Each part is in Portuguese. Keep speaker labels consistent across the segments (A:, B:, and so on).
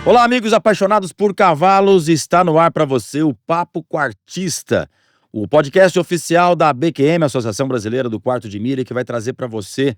A: Olá, amigos apaixonados por cavalos, está no ar para você o Papo Quartista, o podcast oficial da BQM, Associação Brasileira do Quarto de Milha, que vai trazer para você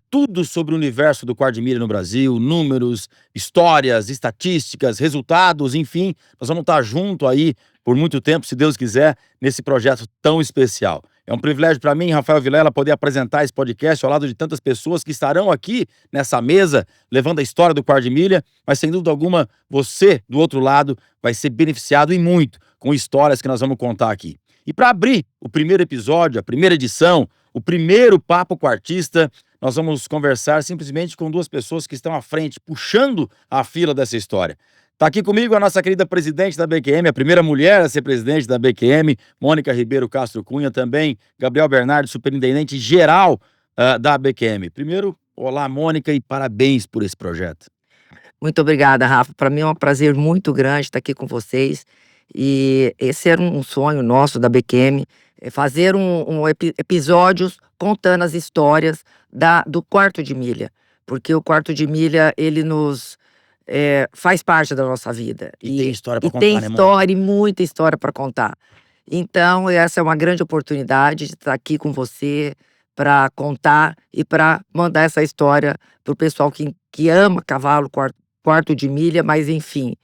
A: tudo sobre o universo do quarto de milha no Brasil, números, histórias, estatísticas, resultados, enfim, nós vamos estar junto aí por muito tempo, se Deus quiser, nesse projeto tão especial. É um privilégio para mim, Rafael Vilela, poder apresentar esse podcast ao lado de tantas pessoas que estarão aqui nessa mesa, levando a história do quarto de milha, mas sem dúvida alguma, você, do outro lado, vai ser beneficiado e muito com histórias que nós vamos contar aqui. E para abrir o primeiro episódio, a primeira edição, o primeiro Papo Quartista, nós vamos conversar simplesmente com duas pessoas que estão à frente, puxando a fila dessa história. Está aqui comigo a nossa querida presidente da BQM, a primeira mulher a ser presidente da BQM, Mônica Ribeiro Castro Cunha, também Gabriel Bernardo, superintendente geral da BQM. Primeiro, olá, Mônica, e parabéns por esse projeto.
B: Muito obrigada, Rafa. Para mim é um prazer muito grande estar aqui com vocês. E esse era um sonho nosso da BQM, fazer episódios contando as histórias do quarto de milha. Porque o quarto de milha, ele nos faz parte da nossa vida.
A: E tem história para contar,
B: tem
A: né,
B: história e muita história para contar. Então, essa é uma grande oportunidade de estar aqui com você para contar e para mandar essa história para o pessoal que ama cavalo, quarto de milha, mas enfim,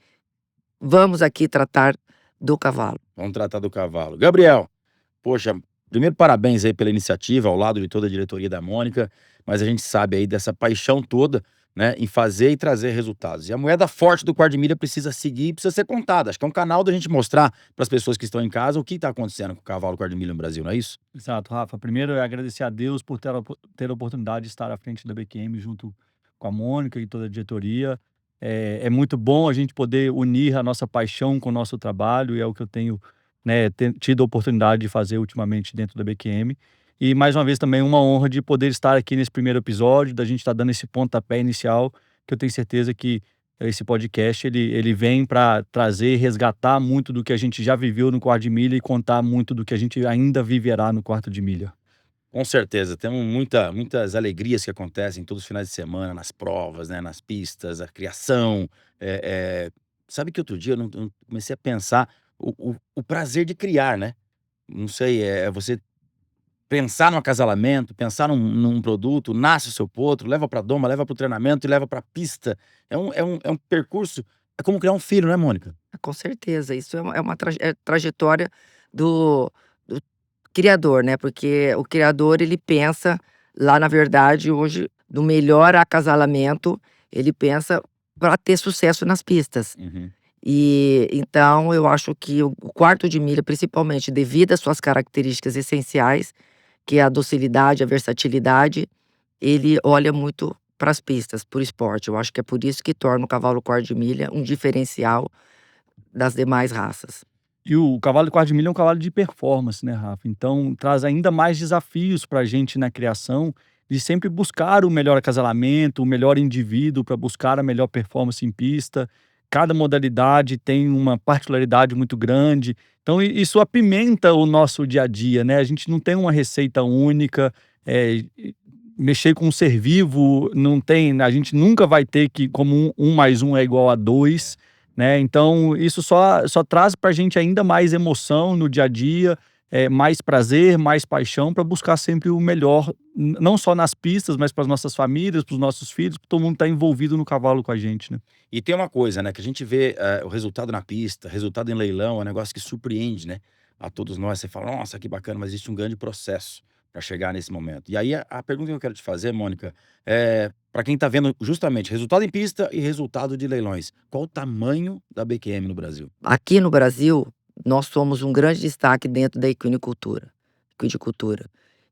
B: vamos aqui tratar do cavalo.
A: Vamos tratar do cavalo. Gabriel, poxa, primeiro parabéns aí pela iniciativa, ao lado de toda a diretoria da Mônica, mas a gente sabe aí dessa paixão toda, né, em fazer e trazer resultados. E a moeda forte do quarto de milha precisa seguir, precisa ser contada. Acho que é um canal da gente mostrar para as pessoas que estão em casa o que está acontecendo com o cavalo quarto de milha no Brasil, não é isso?
C: Exato, Rafa. Primeiro é agradecer a Deus por ter a oportunidade de estar à frente da BQM junto com a Mônica e toda a diretoria. É muito bom a gente poder unir a nossa paixão com o nosso trabalho, e é o que eu tenho, né, tido a oportunidade de fazer ultimamente dentro da BQM. E mais uma vez também uma honra de poder estar aqui nesse primeiro episódio, da gente estar dando esse pontapé inicial, que eu tenho certeza que esse podcast ele vem para trazer, resgatar muito do que a gente já viveu no quarto de milha e contar muito do que a gente ainda viverá no quarto de milha.
A: Com certeza, temos muitas alegrias que acontecem todos os finais de semana, nas provas, né, nas pistas, a criação. Sabe que outro dia eu comecei a pensar o prazer de criar, né? Não sei, você pensar no acasalamento, pensar num produto, nasce o seu potro, leva para doma, leva para o treinamento e leva para a pista. É um percurso, é como criar um filho, né, Mônica?
B: Com certeza, isso é uma trajetória do criador, né? Porque o criador, ele pensa lá, na verdade, hoje, no melhor acasalamento, ele pensa para ter sucesso nas pistas.
A: Uhum.
B: E então eu acho que o quarto de milha, principalmente devido às suas características essenciais, que é a docilidade, a versatilidade, ele olha muito para as pistas, para o esporte. Eu acho que é por isso que torna o cavalo quarto de milha um diferencial das demais raças.
C: E o cavalo de quarto de milha é um cavalo de performance, né, Rafa? Então traz ainda mais desafios para a gente na criação, de sempre buscar o melhor acasalamento, o melhor indivíduo para buscar a melhor performance em pista. Cada modalidade tem uma particularidade muito grande. Então isso apimenta o nosso dia a dia, né? A gente não tem uma receita única. Mexer com um ser vivo não tem, a gente nunca vai ter que, como um mais um é igual a dois, né? Então isso só traz pra gente ainda mais emoção no dia a dia, mais prazer, mais paixão, para buscar sempre o melhor, não só nas pistas, mas para as nossas famílias, para os nossos filhos, para todo mundo estar envolvido no cavalo com a gente, né?
A: E tem uma coisa, né, que a gente vê o resultado na pista, resultado em leilão, é um negócio que surpreende, né, a todos nós. Você fala, nossa, que bacana, mas existe um grande processo para chegar nesse momento. E aí a pergunta que eu quero te fazer, Mônica, é para quem tá vendo justamente resultado em pista e resultado de leilões, qual o tamanho da BQM no Brasil?
B: Aqui no Brasil, nós somos um grande destaque dentro da equinicultura.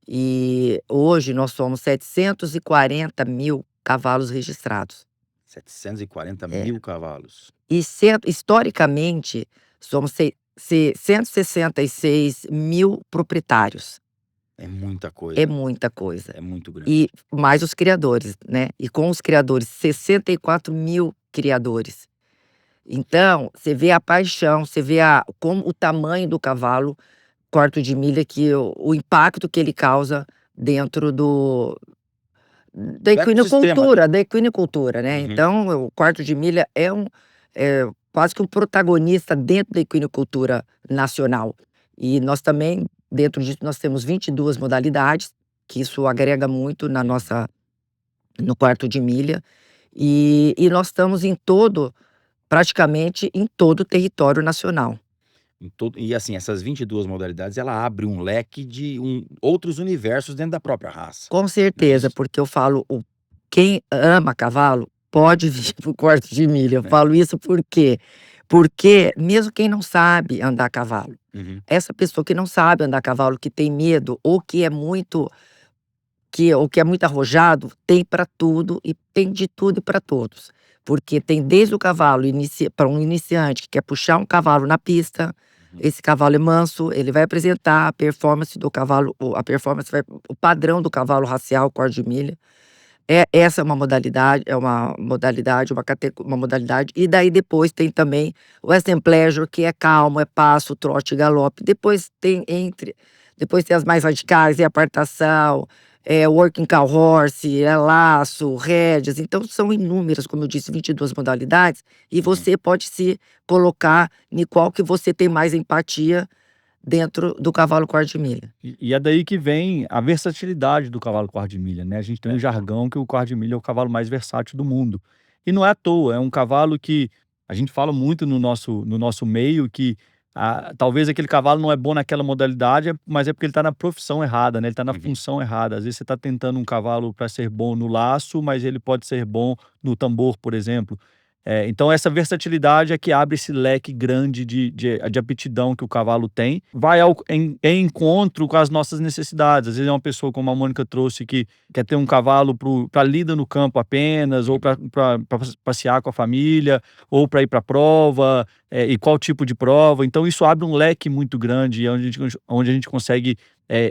B: E hoje nós somos 740 mil cavalos registrados.
A: 740
B: É.
A: mil cavalos.
B: E historicamente, somos 166 mil proprietários.
A: É muita coisa.
B: É muita coisa.
A: É muito grande.
B: E mais os criadores, né? E com os criadores, 64 mil criadores. Então, você vê a paixão, você vê como o tamanho do cavalo, quarto de milha, que o impacto que ele causa dentro da
A: ecossistema.
B: equinicultura, né?
A: Uhum.
B: Então, o quarto de milha quase que um protagonista dentro da equinocultura nacional. E nós também, dentro disso, nós temos 22 modalidades, que isso agrega muito no quarto de milha. E nós estamos praticamente em todo o território nacional.
A: E assim, essas 22 modalidades, ela abre um leque de outros universos dentro da própria raça.
B: Com certeza,
A: Isso.
B: porque eu falo, quem ama cavalo pode vir pro quarto de milha. Eu falo isso por quê? Porque mesmo quem não sabe andar a cavalo, essa pessoa que não sabe andar a cavalo, que tem medo, ou que é muito arrojado, tem para tudo e tem de tudo e para todos. Porque tem desde o cavalo para um iniciante que quer puxar um cavalo na pista, esse cavalo é manso, ele vai apresentar a performance do cavalo, o padrão do cavalo racial, quarto de milha. Essa é uma modalidade, uma modalidade. E daí depois tem também o Western Pleasure, que é calmo, é passo, trote e galope. Depois tem as mais radicais, é apartação, working cow horse, laço, rédeas. Então são inúmeras, como eu disse, 22 modalidades. E você pode se colocar em qual que você tem mais empatia dentro do cavalo quarto de milha.
C: E é daí que vem a versatilidade do cavalo quarto de milha, né? A gente tem um jargão que o quarto de milha é o cavalo mais versátil do mundo. E não é à toa, é um cavalo que a gente fala muito no nosso meio que talvez aquele cavalo não é bom naquela modalidade, mas é porque ele está na profissão errada, né? Ele está na função errada. Às vezes você está tentando um cavalo para ser bom no laço, mas ele pode ser bom no tambor, por exemplo. Então essa versatilidade é que abre esse leque grande de aptidão que o cavalo tem. Vai em encontro com as nossas necessidades. Às vezes é uma pessoa, como a Mônica trouxe, que quer ter um cavalo para lida no campo apenas, ou para passear com a família, ou para ir para prova, e qual tipo de prova. Então isso abre um leque muito grande, onde a gente consegue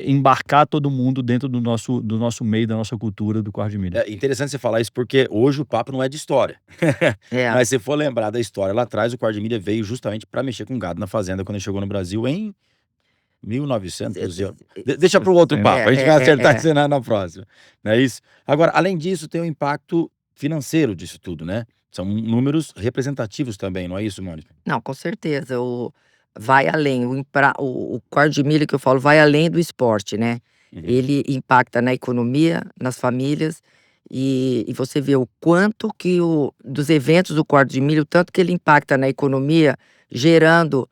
C: embarcar todo mundo dentro do nosso meio, da nossa cultura do quarto de milha.
A: É interessante você falar isso, porque hoje o papo não é de história. Mas se for lembrar da história lá atrás, o quarto de milha veio justamente para mexer com gado na fazenda quando ele chegou no Brasil em 1900. Deixa para o outro papo, a gente vai acertar isso na próxima. Não é isso? Agora, além disso, tem o impacto financeiro disso tudo, né? São números representativos também, não é isso, Mônica?
B: Não, com certeza. Vai além. O quarto de milha que eu falo vai além do esporte, né? Ele impacta na economia, nas famílias. E você vê o quanto que dos eventos do quarto de milha, o tanto que ele impacta na economia, gerando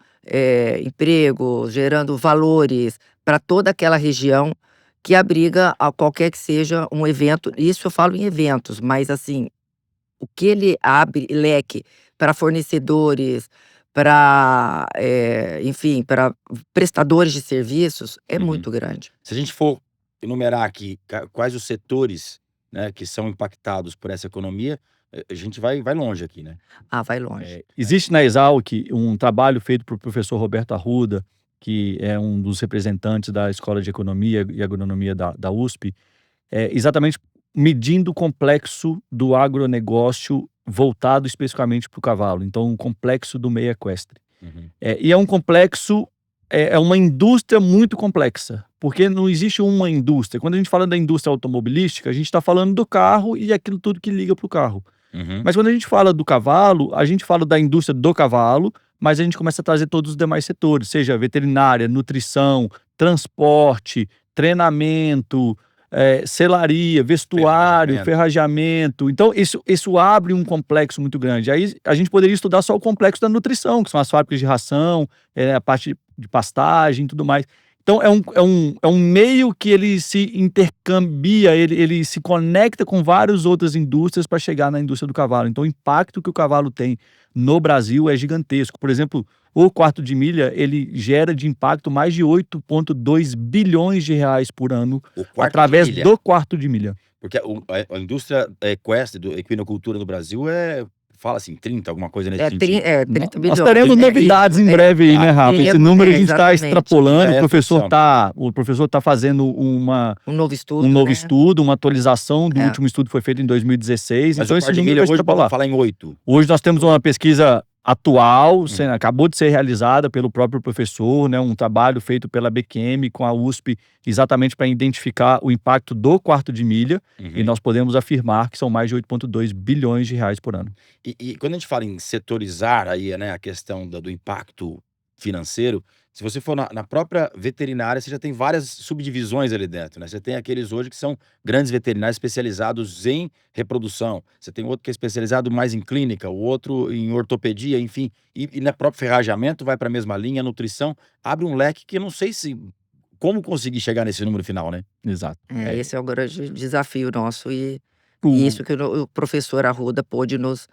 B: emprego, gerando valores para toda aquela região que abriga a qualquer que seja um evento. Isso eu falo em eventos, mas assim, o que ele abre leque para fornecedores, para, enfim, para prestadores de serviços, é muito grande.
A: Se a gente for enumerar aqui quais os setores, né, que são impactados por essa economia, a gente vai longe aqui, né?
B: Vai longe.
C: Existe na Exalc um trabalho feito por professor Roberto Arruda, que é um dos representantes da Escola de Economia e Agronomia da USP, exatamente medindo o complexo do agronegócio voltado especificamente para o cavalo. Então, um complexo do meio equestre. E é um complexo, é uma indústria muito complexa, porque não existe uma indústria. Quando a gente fala da indústria automobilística, a gente está falando do carro e aquilo tudo que liga para o carro. Mas quando a gente fala do cavalo, a gente fala da indústria do cavalo, mas a gente começa a trazer todos os demais setores, seja veterinária, nutrição, transporte, treinamento, selaria, vestuário, ferrajamento. Então, isso abre um complexo muito grande. Aí a gente poderia estudar só o complexo da nutrição, que são as fábricas de ração, a parte de pastagem e tudo mais. Então, é um meio que ele se intercambia, ele se conecta com várias outras indústrias para chegar na indústria do cavalo. Então, o impacto que o cavalo tem no Brasil é gigantesco. Por exemplo, o quarto de milha, ele gera de impacto mais de 8,2 bilhões de reais por ano através do quarto de milha.
A: Porque a indústria equestre, equinocultura no Brasil fala assim, 30, alguma coisa nesse sentido.
B: 30 bilhões.
C: Nós teremos novidades em breve aí, né, Rafa? Esse número a gente está extrapolando, o professor está fazendo um novo estudo, uma atualização do último estudo que foi feito em 2016.
A: Mas
C: então,
A: o quarto de milha hoje pode falar em 8.
C: Hoje nós temos uma pesquisa atual, acabou de ser realizada pelo próprio professor, né, um trabalho feito pela BQM com a USP, exatamente para identificar o impacto do quarto de milha, e nós podemos afirmar que são mais de 8,2 bilhões de reais por ano.
A: E quando a gente fala em setorizar aí, né, a questão do impacto financeiro, se você for na própria veterinária, você já tem várias subdivisões ali dentro, né? Você tem aqueles hoje que são grandes veterinários especializados em reprodução. Você tem outro que é especializado mais em clínica, o outro em ortopedia, enfim. E na próprio ferrajamento vai para a mesma linha, nutrição. Abre um leque que eu não sei se como conseguir chegar nesse número final, né?
C: Exato.
B: Esse é o grande desafio nosso e
C: O-
B: isso que o professor Arruda pôde nos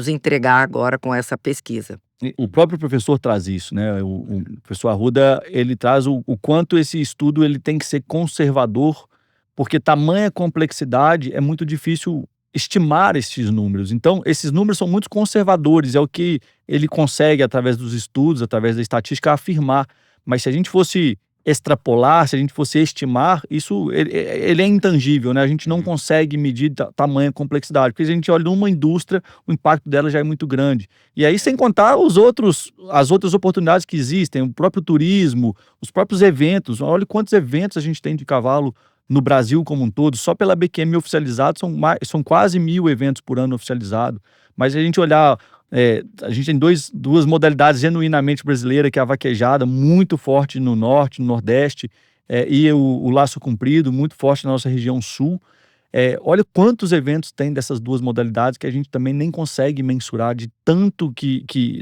B: entregar agora com essa pesquisa.
C: O próprio professor traz isso, né? O professor Arruda, ele traz o quanto esse estudo ele tem que ser conservador, porque tamanha complexidade é muito difícil estimar esses números. Então, esses números são muito conservadores, é o que ele consegue, através dos estudos, através da estatística, afirmar. Mas se a gente fosse extrapolar, se a gente fosse estimar, isso ele é intangível, né? A gente não consegue medir tamanha complexidade, porque a gente olha numa indústria, o impacto dela já é muito grande. E aí, sem contar as outras oportunidades que existem, o próprio turismo, os próprios eventos. Olha quantos eventos a gente tem de cavalo no Brasil como um todo. Só pela BQM oficializado são quase 1.000 eventos por ano oficializados. Mas se a gente olhar, a gente tem duas modalidades genuinamente brasileiras, que é a vaquejada, muito forte no norte, no nordeste, e o laço comprido, muito forte na nossa região sul. Olha quantos eventos tem dessas duas modalidades que a gente também nem consegue mensurar de tanto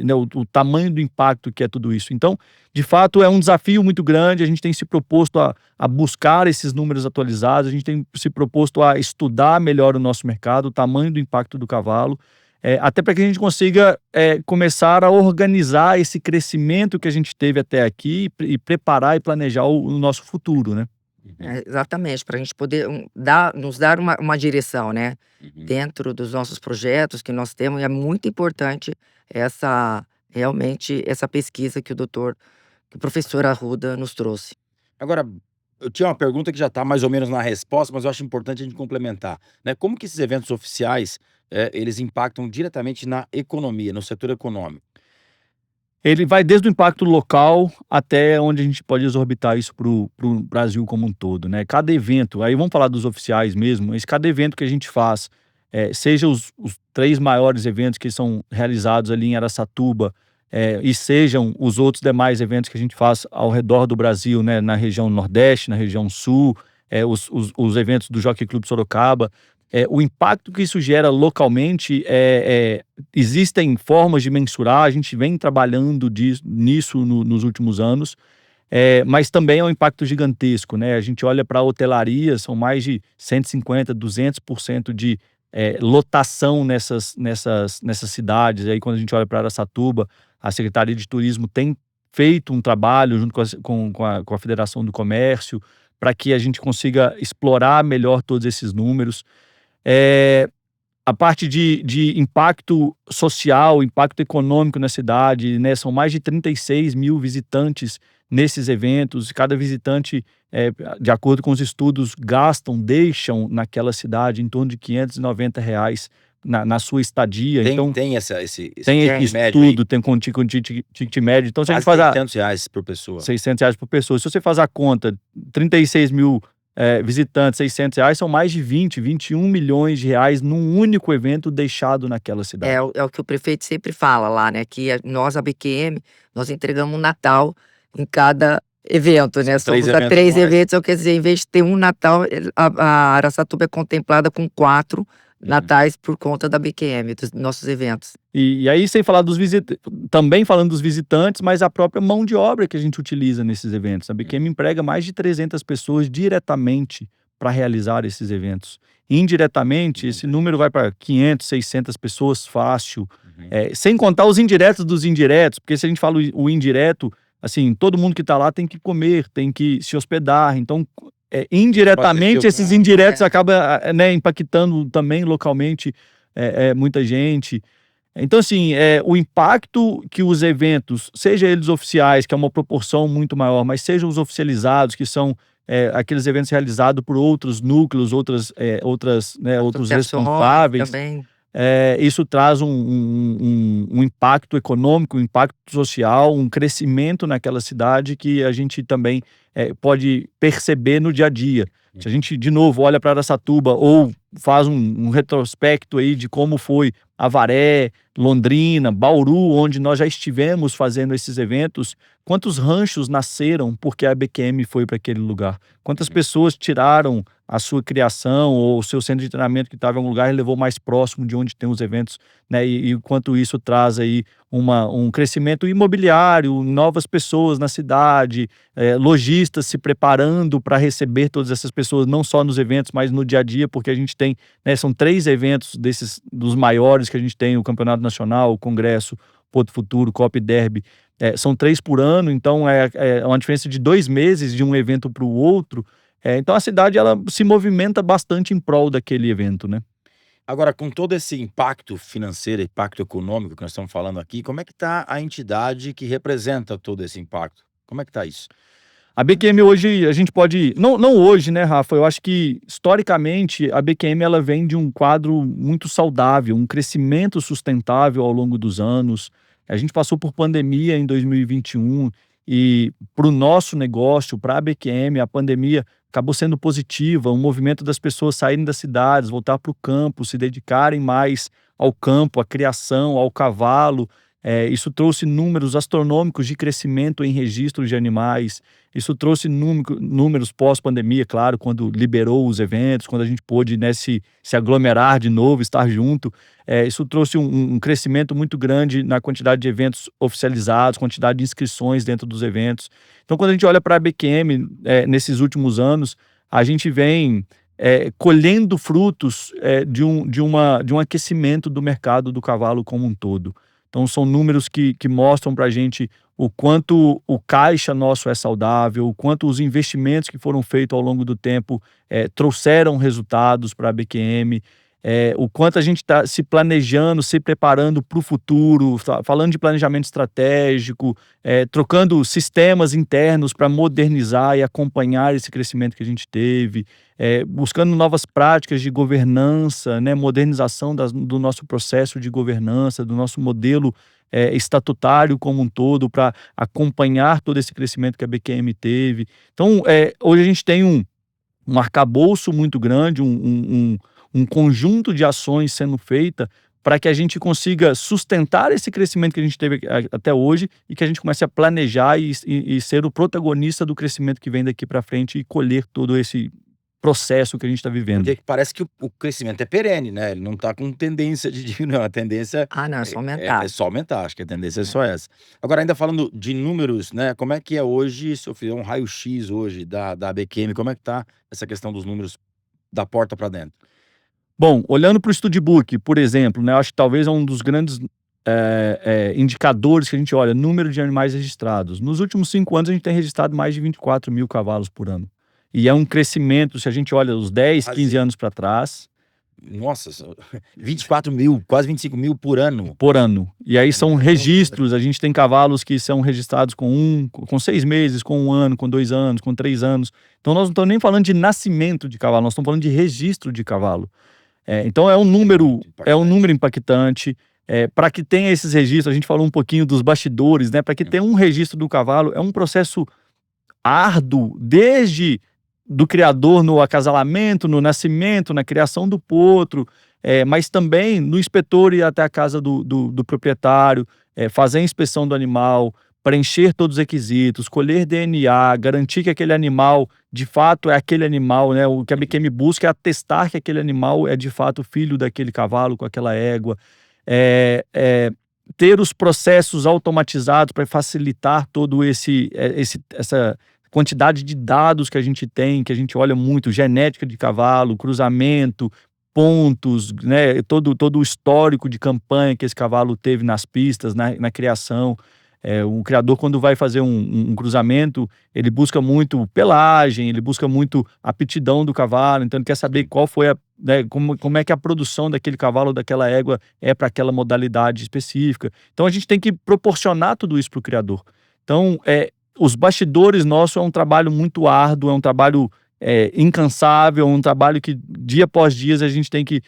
C: né, o tamanho do impacto que é tudo isso. Então, de fato, é um desafio muito grande. A gente tem se proposto a buscar esses números atualizados, a gente tem se proposto a estudar melhor o nosso mercado, o tamanho do impacto do cavalo, até para que a gente consiga começar a organizar esse crescimento que a gente teve até aqui e preparar e planejar o nosso futuro, né?
B: Exatamente, para a gente poder nos dar uma direção, né? Dentro dos nossos projetos que nós temos, e é muito importante realmente essa pesquisa que o professor Arruda nos trouxe.
A: Agora, eu tinha uma pergunta que já está mais ou menos na resposta, mas eu acho importante a gente complementar, né? Como que esses eventos oficiais, eles impactam diretamente na economia, no setor econômico?
C: Ele vai desde o impacto local até onde a gente pode exorbitar isso para o Brasil como um todo, né? Cada evento, aí vamos falar dos oficiais mesmo, mas cada evento que a gente faz, seja os 3 maiores eventos que são realizados ali em Araçatuba, e sejam os outros demais eventos que a gente faz ao redor do Brasil, né? Na região Nordeste, na região Sul, os eventos do Jockey Club Sorocaba, o impacto que isso gera localmente, existem formas de mensurar, a gente vem trabalhando nisso nos últimos anos, mas também é um impacto gigantesco, né? A gente olha para a hotelaria, são mais de 150%, 200% de lotação nessas cidades. Aí, quando a gente olha para Araçatuba, a Secretaria de Turismo tem feito um trabalho junto com a Federação do Comércio para que a gente consiga explorar melhor todos esses números. A parte de impacto social, impacto econômico na cidade, né? São mais de 36 mil visitantes nesses eventos. Cada visitante, de acordo com os estudos, deixam naquela cidade em torno de R$ 590 na sua estadia. Então,
A: Tem esse
C: tem
A: ticket médio
C: estudo, tem com ticket médio. Então, se a gente
A: quase
C: faz
A: R$600 por pessoa.
C: R$600 por pessoa. Se você faz a conta, 36 mil visitantes, R$600, são mais de 21 milhões de reais num único evento deixado naquela cidade.
B: É o que o prefeito sempre fala lá, né? Que nós, a BQM, nós entregamos um Natal em cada evento, né? Somos a 3 eventos, quer dizer, em vez de ter um Natal, a Araçatuba é contemplada com 4 natais por conta da BQM, dos nossos eventos.
C: E aí, sem falar dos visitantes, também falando dos visitantes, mas a própria mão de obra que a gente utiliza nesses eventos. A BQM emprega mais de 300 pessoas diretamente para realizar esses eventos. Indiretamente, esse número vai para 500, 600 pessoas fácil. Sem contar os indiretos dos indiretos, porque se a gente fala o indireto, assim, todo mundo que está lá tem que comer, tem que se hospedar. Então, indiretamente, esses indiretos acabam, né, impactando também localmente muita gente. Então, assim, o impacto que os eventos, seja eles oficiais, que é uma proporção muito maior, mas sejam os oficializados, que são aqueles eventos realizados por outros núcleos, outros responsáveis,
B: também.
C: isso traz um impacto econômico, um impacto social, um crescimento naquela cidade que a gente também pode perceber no dia a dia. Se a gente, de novo, olha para Araçatuba ou faz um retrospecto aí de como foi Avaré, Londrina, Bauru, onde nós já estivemos fazendo esses eventos, quantos ranchos nasceram porque a BQM foi para aquele lugar? Quantas pessoas tiraram a sua criação ou o seu centro de treinamento que estava em algum lugar e levou mais próximo de onde tem os eventos, né? E quanto isso traz aí um crescimento imobiliário, novas pessoas na cidade, lojistas se preparando para receber todas essas pessoas, não só nos eventos, mas no dia a dia, porque a gente tem, né, são 3 eventos dos maiores que a gente tem, o Campeonato Nacional, o Congresso, Porto Futuro, Copa e Derby, são 3 por ano, então é uma diferença de 2 meses de um evento para o outro. Então a cidade ela se movimenta bastante em prol daquele evento, né?
A: Agora, com todo esse impacto financeiro, impacto econômico que nós estamos falando aqui, como é que está a entidade que representa todo esse impacto? Como é que está isso?
C: A BQM hoje, a gente pode... Não hoje, né, Rafa? Eu acho que, historicamente, a BQM ela vem de um quadro muito saudável, um crescimento sustentável ao longo dos anos. A gente passou por pandemia em 2021 e, para o nosso negócio, para a BQM, a pandemia acabou sendo positiva, um movimento das pessoas saírem das cidades, voltar para o campo, se dedicarem mais ao campo, à criação, ao cavalo. Isso trouxe números astronômicos de crescimento em registros de animais. Isso trouxe números pós-pandemia, claro, quando liberou os eventos, quando a gente pôde, né, se aglomerar de novo, estar junto. Isso trouxe um crescimento muito grande na quantidade de eventos oficializados, quantidade de inscrições dentro dos eventos. Então, quando a gente olha para a BQM, nesses últimos anos, a gente vem colhendo frutos de um aquecimento do mercado do cavalo como um todo. Então, são números que mostram para a gente o quanto o caixa nosso é saudável, o quanto os investimentos que foram feitos ao longo do tempo trouxeram resultados para a BQM, o quanto a gente está se planejando, se preparando para o futuro, falando de planejamento estratégico, trocando sistemas internos para modernizar e acompanhar esse crescimento que a gente teve, buscando novas práticas de governança, né, modernização do nosso processo de governança, do nosso modelo estatutário como um todo, para acompanhar todo esse crescimento que a BQM teve. Então, hoje a gente tem um arcabouço muito grande, um conjunto de ações sendo feita para que a gente consiga sustentar esse crescimento que a gente teve até hoje e que a gente comece a planejar e ser o protagonista do crescimento que vem daqui para frente e colher todo esse processo que a gente está vivendo.
A: Porque parece que o crescimento é perene, né? Ele não está com tendência de diminuir, a tendência
B: Ah, não, é só aumentar.
A: é só aumentar, acho que a tendência é só essa. Agora, ainda falando de números, né? Como é que é hoje, se eu fizer um raio-x hoje da BQM, como é que tá essa questão dos números da porta para dentro?
C: Bom, olhando para o Studbook, por exemplo, né, eu acho que talvez é um dos grandes indicadores que a gente olha, número de animais registrados. Nos últimos 5 anos, a gente tem registrado mais de 24 mil cavalos por ano. E é um crescimento, se a gente olha os 10, 15 anos para trás.
A: Nossa, 24 mil, quase 25 mil por ano.
C: Por ano. E aí são registros, a gente tem cavalos que são registrados com 6 meses, com 1 ano, com 2 anos, com 3 anos. Então nós não estamos nem falando de nascimento de cavalo, nós estamos falando de registro de cavalo. Então é um número impactante. Para que tenha esses registros, a gente falou um pouquinho dos bastidores, né? Para que tenha um registro do cavalo, é um processo árduo, desde do criador no acasalamento, no nascimento, na criação do potro, mas também no inspetor ir até a casa do proprietário, fazer a inspeção do animal, preencher todos os requisitos, colher DNA, garantir que aquele animal de fato é aquele animal, né? O que a BQM busca é atestar que aquele animal é de fato filho daquele cavalo com aquela égua, ter os processos automatizados para facilitar todo essa quantidade de dados que a gente tem, que a gente olha muito, genética de cavalo, cruzamento, pontos, né, todo o histórico de campanha que esse cavalo teve nas pistas, na criação. O criador, quando vai fazer um cruzamento, ele busca muito pelagem, ele busca muito aptidão do cavalo, então ele quer saber qual foi como é que a produção daquele cavalo ou daquela égua é para aquela modalidade específica. Então a gente tem que proporcionar tudo isso para o criador. Então, os bastidores nossos é um trabalho muito árduo, é um trabalho incansável, um trabalho que dia após dia a gente tem que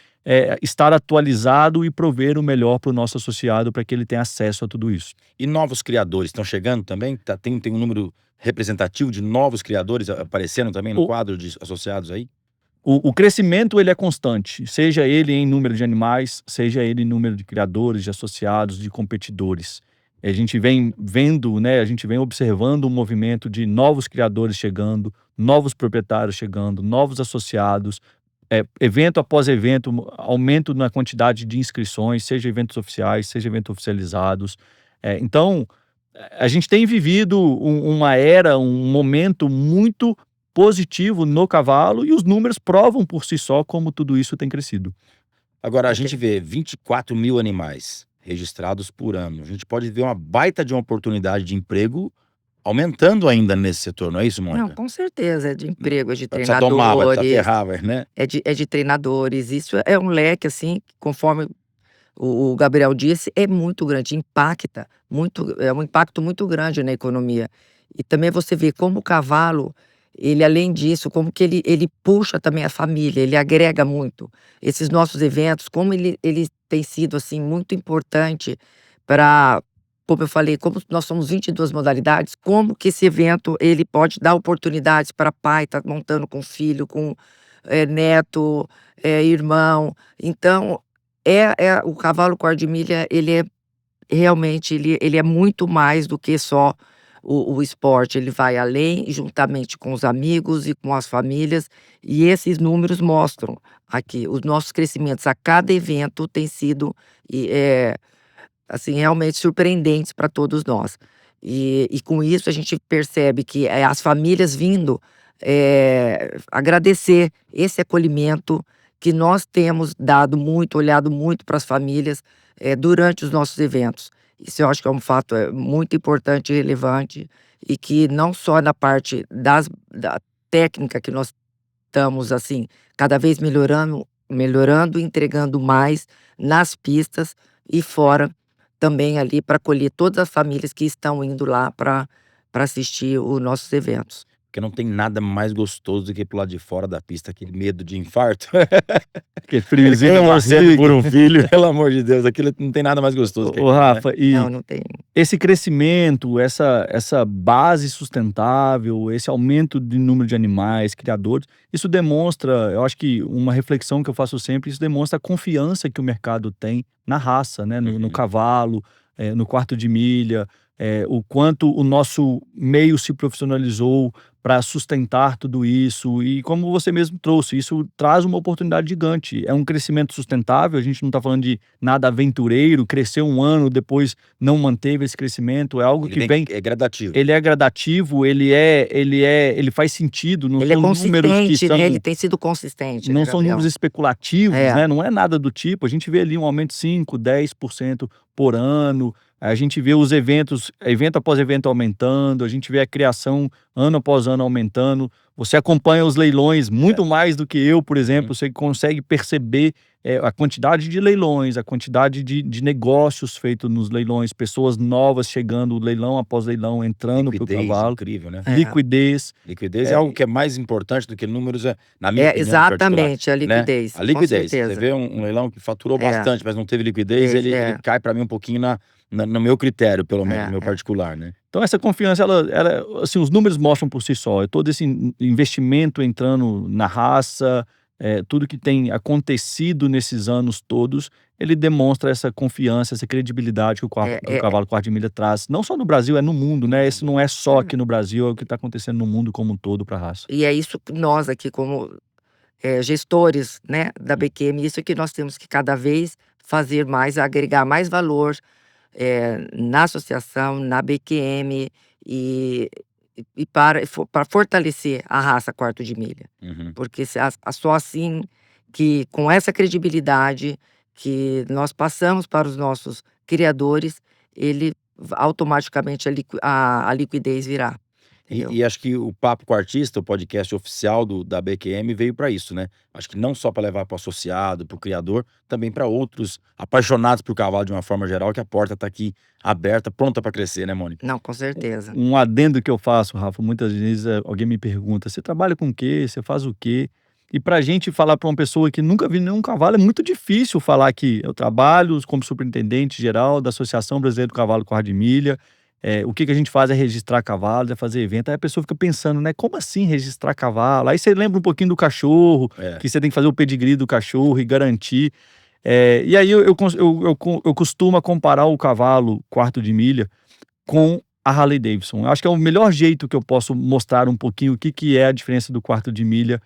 C: estar atualizado e prover o melhor para o nosso associado para que ele tenha acesso a tudo isso.
A: E novos criadores estão chegando também? Tem um número representativo de novos criadores aparecendo também no quadro de associados aí?
C: O crescimento ele é constante, seja ele em número de animais, seja ele em número de criadores, de associados, de competidores. A gente vem vendo, né, a gente vem observando um movimento de novos criadores chegando, novos proprietários chegando, novos associados, evento após evento, aumento na quantidade de inscrições, seja eventos oficiais, seja eventos oficializados. Então, a gente tem vivido uma era, um momento muito positivo no cavalo e os números provam por si só como tudo isso tem crescido.
A: Agora, a gente vê 24 mil animais registrados por ano. A gente pode ver uma baita de uma oportunidade de emprego aumentando ainda nesse setor, não é isso, Mônica?
B: Não, com certeza, é de emprego, é de
A: Precisa tomar, vai
B: treinadores,
A: ferrar, né?
B: é de treinadores. Isso é um leque, assim, conforme o Gabriel disse, é muito grande, impacta muito, é um impacto muito grande na economia. E também você vê como o cavalo, ele além disso, como que ele puxa também a família, ele agrega muito. Esses nossos eventos, como ele tem sido, assim, muito importante para, como eu falei, como nós somos 22 modalidades, como que esse evento, ele pode dar oportunidades para pai, tá montando com filho, com neto, irmão. Então, o cavalo quarto de milha, ele é realmente, ele é muito mais do que só o esporte, ele vai além, juntamente com os amigos e com as famílias, e esses números mostram aqui, os nossos crescimentos a cada evento têm sido, assim, realmente surpreendentes para todos nós. E com isso a gente percebe que as famílias vindo agradecer esse acolhimento que nós temos dado muito, olhado muito para as famílias durante os nossos eventos. Isso eu acho que é um fato muito importante e relevante, e que não só na parte da técnica que nós estamos, assim, cada vez melhorando, e entregando mais nas pistas e fora também ali para acolher todas as famílias que estão indo lá para assistir os nossos eventos.
A: Porque não tem nada mais gostoso do que pular de fora da pista, aquele medo de infarto.
C: Aquele friozinho na
A: torcendo por
C: barriga.
A: um filho, pelo amor de Deus, aquilo não tem nada mais gostoso que
C: Ô,
A: aquilo, né?
C: Rafa, e
B: Não tem.
C: esse crescimento, essa base sustentável, esse aumento de número de animais, criadores, isso demonstra, eu acho que uma reflexão que eu faço sempre, isso demonstra a confiança que o mercado tem na raça, né? No cavalo, no quarto de milha, o quanto o nosso meio se profissionalizou para sustentar tudo isso. E como você mesmo trouxe, isso traz uma oportunidade gigante. É um crescimento sustentável, a gente não está falando de nada aventureiro, cresceu um ano, depois não manteve esse crescimento, é algo que vem...
A: É gradativo.
C: Ele é gradativo, ele faz sentido, não
B: Ele é
C: são números que
B: consistente,
C: são...
B: né? Ele tem sido consistente,
C: Não
B: né,
C: são
B: Gabriel?
C: números especulativos,
B: É.
C: né? Não é nada do tipo. A gente vê ali um aumento de 5, 10% por ano. A gente vê os eventos, evento após evento aumentando. A gente vê a criação ano após ano aumentando. Você acompanha os leilões muito mais do que eu, por exemplo. Você consegue perceber a quantidade de leilões, a quantidade de negócios feitos nos leilões, pessoas novas chegando, leilão após leilão, entrando para o
A: Liquidez,
C: cavalo.
A: incrível, né?
C: Liquidez.
A: Liquidez é algo que é mais importante do que números, na minha opinião,
B: Exatamente, a
A: particular, né?
B: liquidez,
A: A liquidez.
B: com certeza.
A: Você vê um leilão que faturou
B: É.
A: bastante, mas não teve liquidez, ele cai para mim um pouquinho no meu critério, pelo menos, no meu particular, né?
C: Então essa confiança, ela, assim, os números mostram por si só. Todo esse investimento entrando na raça, tudo que tem acontecido nesses anos todos, ele demonstra essa confiança, essa credibilidade que o cavalo quarto de milha traz. Não só no Brasil, é no mundo, né? Esse não é só aqui no Brasil, é o que está acontecendo no mundo como um todo para a raça.
B: E é isso que nós aqui, como gestores, né, da BQM, isso que nós temos que cada vez fazer mais, agregar mais valor na associação, na BQM e para fortalecer a raça quarto de milha. Porque só assim, que com essa credibilidade que nós passamos para os nossos criadores, ele automaticamente a liquidez virá.
A: E acho que o Papo com o Artista, o podcast oficial da BQM, veio para isso, né? Acho que não só para levar para o associado, para o criador, também para outros apaixonados por cavalo de uma forma geral, que a porta está aqui aberta, pronta para crescer, né, Mônica?
B: Não, com certeza.
C: Um adendo que eu faço, Rafa, muitas vezes alguém me pergunta, você trabalha com o quê? Você faz o quê? E pra gente falar para uma pessoa que nunca viu nenhum cavalo, é muito difícil falar que eu trabalho como superintendente geral da Associação Brasileira do Cavalo Quarto de Milha. O que a gente faz é registrar cavalos, é fazer evento. Aí a pessoa fica pensando, né? Como assim registrar cavalo? Aí você lembra um pouquinho do cachorro, que você tem que fazer o pedigree do cachorro e garantir. E aí eu costumo comparar o cavalo quarto de milha com a Harley Davidson. Eu acho que é o melhor jeito que eu posso mostrar um pouquinho o que é a diferença do quarto de milha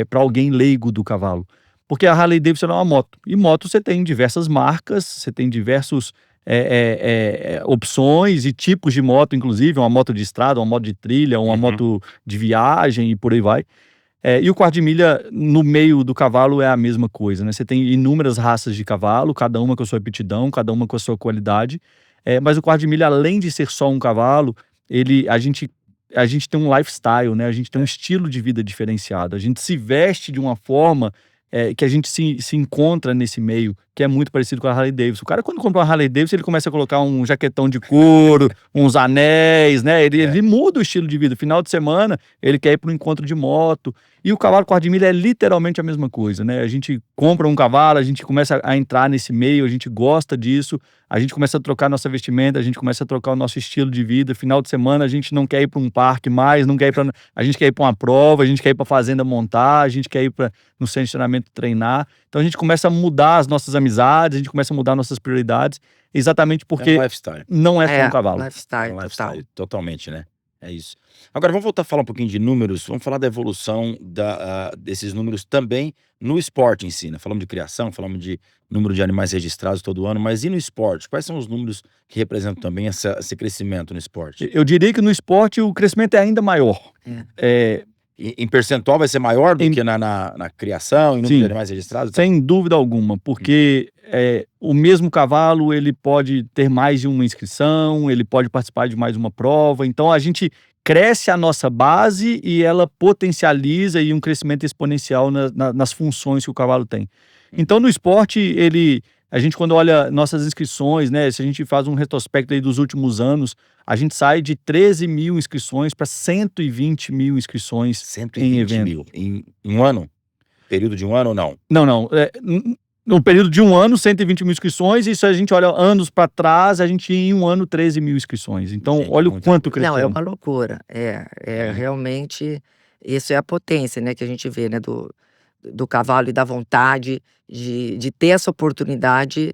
C: para alguém leigo do cavalo. Porque a Harley Davidson é uma moto. E moto você tem diversas marcas, você tem diversos opções e tipos de moto, inclusive uma moto de estrada, uma moto de trilha, uma moto de viagem e por aí vai. E o quarto de milha no meio do cavalo é a mesma coisa, né? Você tem inúmeras raças de cavalo, cada uma com a sua aptidão, cada uma com a sua qualidade. Mas o quarto de milha, além de ser só um cavalo, a gente tem um lifestyle, né? A gente tem um estilo de vida diferenciado. A gente se veste de uma forma que a gente se encontra nesse meio, que é muito parecido com a Harley Davidson. O cara, quando compra uma Harley Davidson, ele começa a colocar um jaquetão de couro, uns anéis, né? Ele muda o estilo de vida. Final de semana, ele quer ir para um encontro de moto. E o cavalo quarto de milha é literalmente a mesma coisa, né? A gente compra um cavalo, a gente começa a entrar nesse meio, a gente gosta disso, a gente começa a trocar nossa vestimenta, a gente começa a trocar o nosso estilo de vida. Final de semana, a gente não quer ir para um parque mais, a gente quer ir para uma prova, a gente quer ir para fazenda montar, a gente quer ir no centro de treinamento treinar. Então a gente começa a mudar as nossas amizades, a gente começa a mudar nossas prioridades, exatamente porque
A: um lifestyle.
C: Não é só um cavalo.
B: Lifestyle,
A: um lifestyle, totalmente, né? É isso. Agora, vamos voltar a falar um pouquinho de números, vamos falar da evolução desses números também no esporte em si, né? Falamos de criação, falamos de número de animais registrados todo ano, mas e no esporte? Quais são os números que representam também esse crescimento no esporte?
C: Eu diria que no esporte o crescimento é ainda maior.
A: Em percentual vai ser maior do que na criação e número de animais registrados?
C: Sem dúvida alguma, porque o mesmo cavalo ele pode ter mais de uma inscrição, ele pode participar de mais uma prova, então a gente cresce a nossa base e ela potencializa um crescimento exponencial nas funções que o cavalo tem. Então no esporte a gente quando olha nossas inscrições, né, se a gente faz um retrospecto aí dos últimos anos, a gente sai de 13 mil inscrições para 120 mil inscrições
A: 120
C: em evento.
A: mil em um ano? Período de um ano ou não?
C: Não. No período de um ano, 120 mil inscrições, e se a gente olha anos para trás, a gente tinha em um ano 13 mil inscrições. Então,
A: Gente,
C: olha o quanto cresceu.
B: Não, é uma loucura. Realmente, isso é a potência, né, que a gente vê, né, do cavalo e da vontade de ter essa oportunidade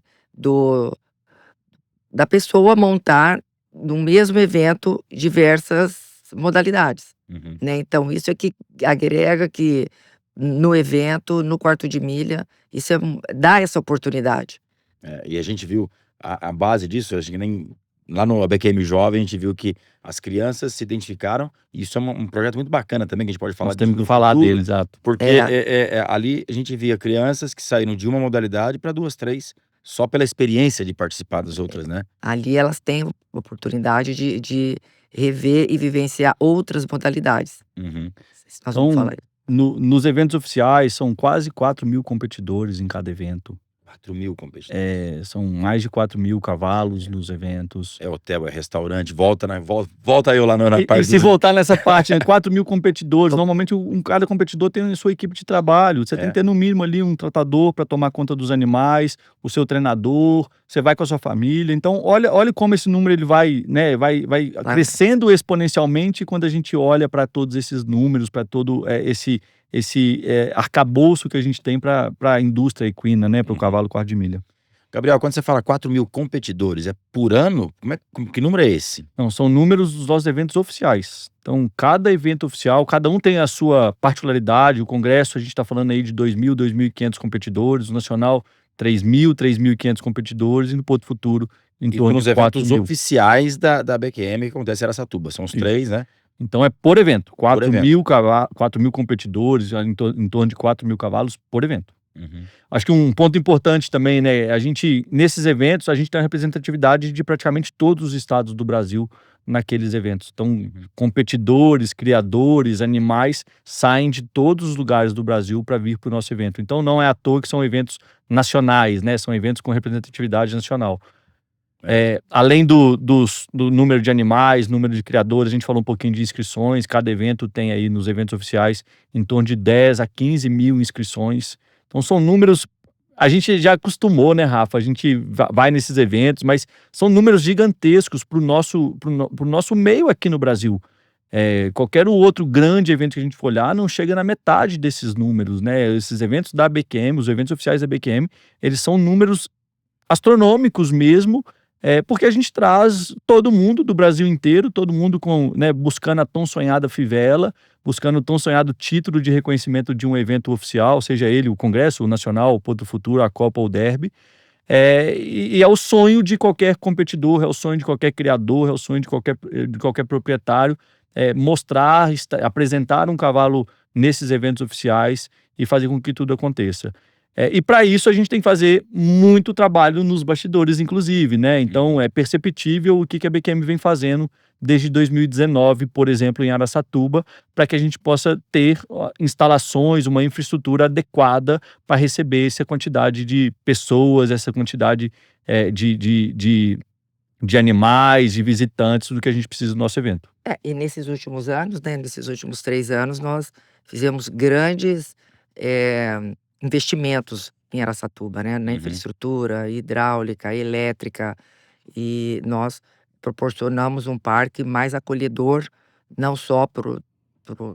B: da pessoa montar no mesmo evento diversas modalidades, né? Então, isso é que agrega que no evento, no quarto de milha, isso dá essa oportunidade.
A: E a gente viu a base disso, acho que nem lá no ABQM Jovem, a gente viu que as crianças se identificaram, e isso é um projeto muito bacana também, que a gente pode falar
C: Nós temos
A: disso
C: que falar
A: futuro,
C: dele, exato.
A: porque ali a gente via crianças que saíram de uma modalidade para 2, 3, só pela experiência de participar das outras, né?
B: Ali elas têm oportunidade de rever e vivenciar outras modalidades. Nós vamos falar.
C: Nos eventos oficiais, são quase 4 mil competidores em cada evento.
A: 4 mil competidores.
C: São mais de 4 mil cavalos nos eventos.
A: É hotel, é restaurante, volta eu lá na parte.
C: E se voltar nessa parte, né, 4 mil competidores, normalmente cada competidor tem a sua equipe de trabalho. Você tem que ter no mínimo ali um tratador para tomar conta dos animais, o seu treinador, você vai com a sua família. Então, olha como esse número ele vai crescendo exponencialmente quando a gente olha para todos esses números, para todo esse arcabouço que a gente tem para a indústria equina, né, para o cavalo quarto de milha.
A: Gabriel, quando você fala 4 mil competidores, é por ano? Que número é esse?
C: Não, são números dos nossos eventos oficiais. Então, cada evento oficial, cada um tem a sua particularidade. O congresso, a gente está falando aí de 2.000, 2.500 competidores. O nacional, 3.000, 3.500 competidores. E no Porto Futuro, em torno de 4.000.
A: Nos eventos oficiais da BQM, que acontece em Araçatuba. São os 3, né?
C: Então é por evento. 4 mil competidores, em torno de 4 mil cavalos por evento. Acho que um ponto importante também, né? Nesses eventos, a gente tem a representatividade de praticamente todos os estados do Brasil naqueles eventos. Então, competidores, criadores, animais saem de todos os lugares do Brasil para vir para o nosso evento. Então, não é à toa que são eventos nacionais, né? São eventos com representatividade nacional. Além do número de animais, número de criadores, a gente falou um pouquinho de inscrições. Cada evento tem aí nos eventos oficiais em torno de 10 a 15 mil inscrições. Então são números, a gente já acostumou, né, Rafa? A gente vai nesses eventos, mas são números gigantescos pro nosso meio aqui no Brasil. Qualquer outro grande evento que a gente for olhar não chega na metade desses números, né? Esses eventos da BQM, os eventos oficiais da BQM, eles são números astronômicos mesmo, porque a gente traz todo mundo do Brasil inteiro, todo mundo buscando a tão sonhada fivela, buscando o tão sonhado título de reconhecimento de um evento oficial, seja ele o Congresso, o Nacional, o Ponto Futuro, a Copa ou o Derby. E é o sonho de qualquer competidor, é o sonho de qualquer criador, é o sonho de qualquer proprietário, mostrar, apresentar um cavalo nesses eventos oficiais e fazer com que tudo aconteça. E para isso a gente tem que fazer muito trabalho nos bastidores, inclusive, né? Então é perceptível o que a BQM vem fazendo desde 2019, por exemplo, em Araçatuba, para que a gente possa ter instalações, uma infraestrutura adequada para receber essa quantidade de pessoas, essa quantidade de animais, de visitantes, do que a gente precisa do nosso evento.
B: E nesses últimos anos, né, nesses últimos 3 anos, nós fizemos grandes investimentos em Araçatuba, né, na infraestrutura hidráulica, elétrica, e nós proporcionamos um parque mais acolhedor, não só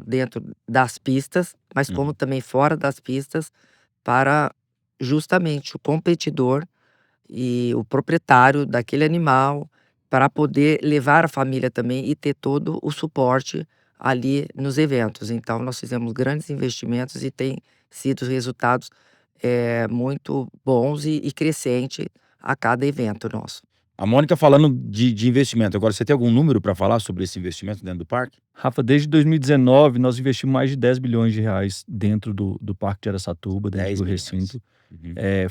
B: dentro das pistas, mas como também fora das pistas, para justamente o competidor e o proprietário daquele animal, para poder levar a família também e ter todo o suporte ali nos eventos. Então, nós fizemos grandes investimentos e tem sido resultados muito bons e crescentes a cada evento nosso.
A: A Mônica falando de investimento. Agora, você tem algum número para falar sobre esse investimento dentro do parque?
C: Rafa, desde 2019 nós investimos mais de 10 bilhões de reais dentro do Parque de Araçatuba, dentro do recinto.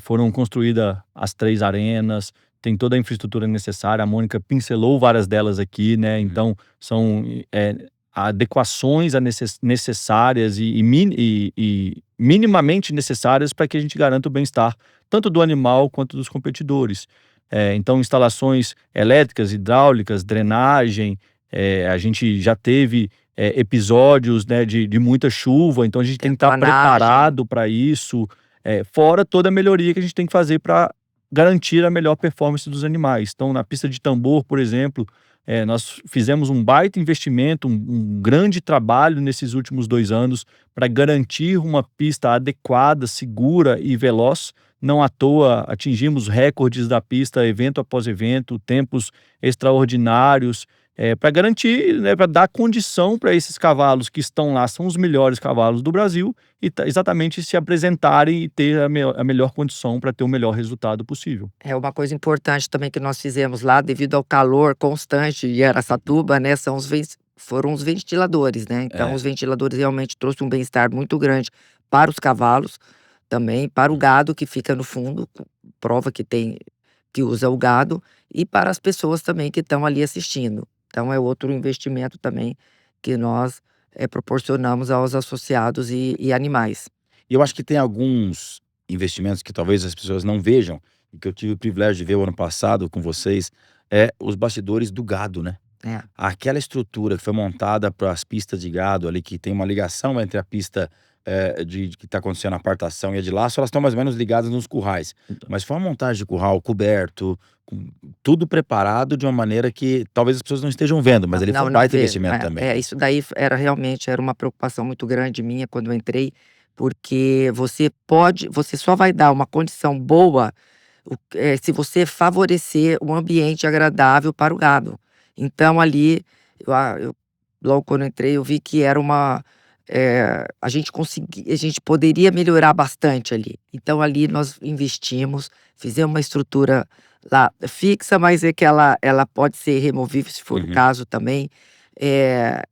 C: Foram construídas as 3 arenas, tem toda a infraestrutura necessária. A Mônica pincelou várias delas aqui, né? Então, são adequações necessárias e minimamente necessárias para que a gente garanta o bem-estar tanto do animal quanto dos competidores. Então, instalações elétricas, hidráulicas, drenagem. A gente já teve episódios, né, de muita chuva, então a gente tem que estar preparado para isso. Fora toda a melhoria que a gente tem que fazer para garantir a melhor performance dos animais. Então, na pista de tambor, por exemplo, nós fizemos um baita investimento, um grande trabalho nesses últimos 2 anos para garantir uma pista adequada, segura e veloz. Não à toa atingimos recordes da pista, evento após evento, tempos extraordinários, para garantir, né, para dar condição para esses cavalos que estão lá, são os melhores cavalos do Brasil, e exatamente se apresentarem e ter a melhor condição para ter o melhor resultado possível.
B: Uma coisa importante também que nós fizemos lá, devido ao calor constante de Araçatuba, né, foram os ventiladores, né? Então, os ventiladores realmente trouxeram um bem-estar muito grande para os cavalos, também para o gado que fica no fundo, prova que usa o gado, e para as pessoas também que estão ali assistindo. Então é outro investimento também que nós proporcionamos aos associados e animais.
A: E eu acho que tem alguns investimentos que talvez as pessoas não vejam, e que eu tive o privilégio de ver o ano passado com vocês, os bastidores do gado, né? Aquela estrutura que foi montada para as pistas de gado ali, que tem uma ligação entre a pista que está acontecendo a apartação e a de laço, elas estão mais ou menos ligadas nos currais. Mas foi uma montagem de curral coberto, tudo preparado de uma maneira que talvez as pessoas não estejam vendo, mas ele foi um baita investimento também.
B: Isso daí realmente era uma preocupação muito grande minha quando eu entrei, porque você só vai dar uma condição boa se você favorecer um ambiente agradável para o gado. Então ali, logo quando eu entrei, eu vi que era a gente poderia melhorar bastante ali. Então ali nós investimos, fizemos uma estrutura lá fixa, mas é que ela pode ser removível se for o caso também.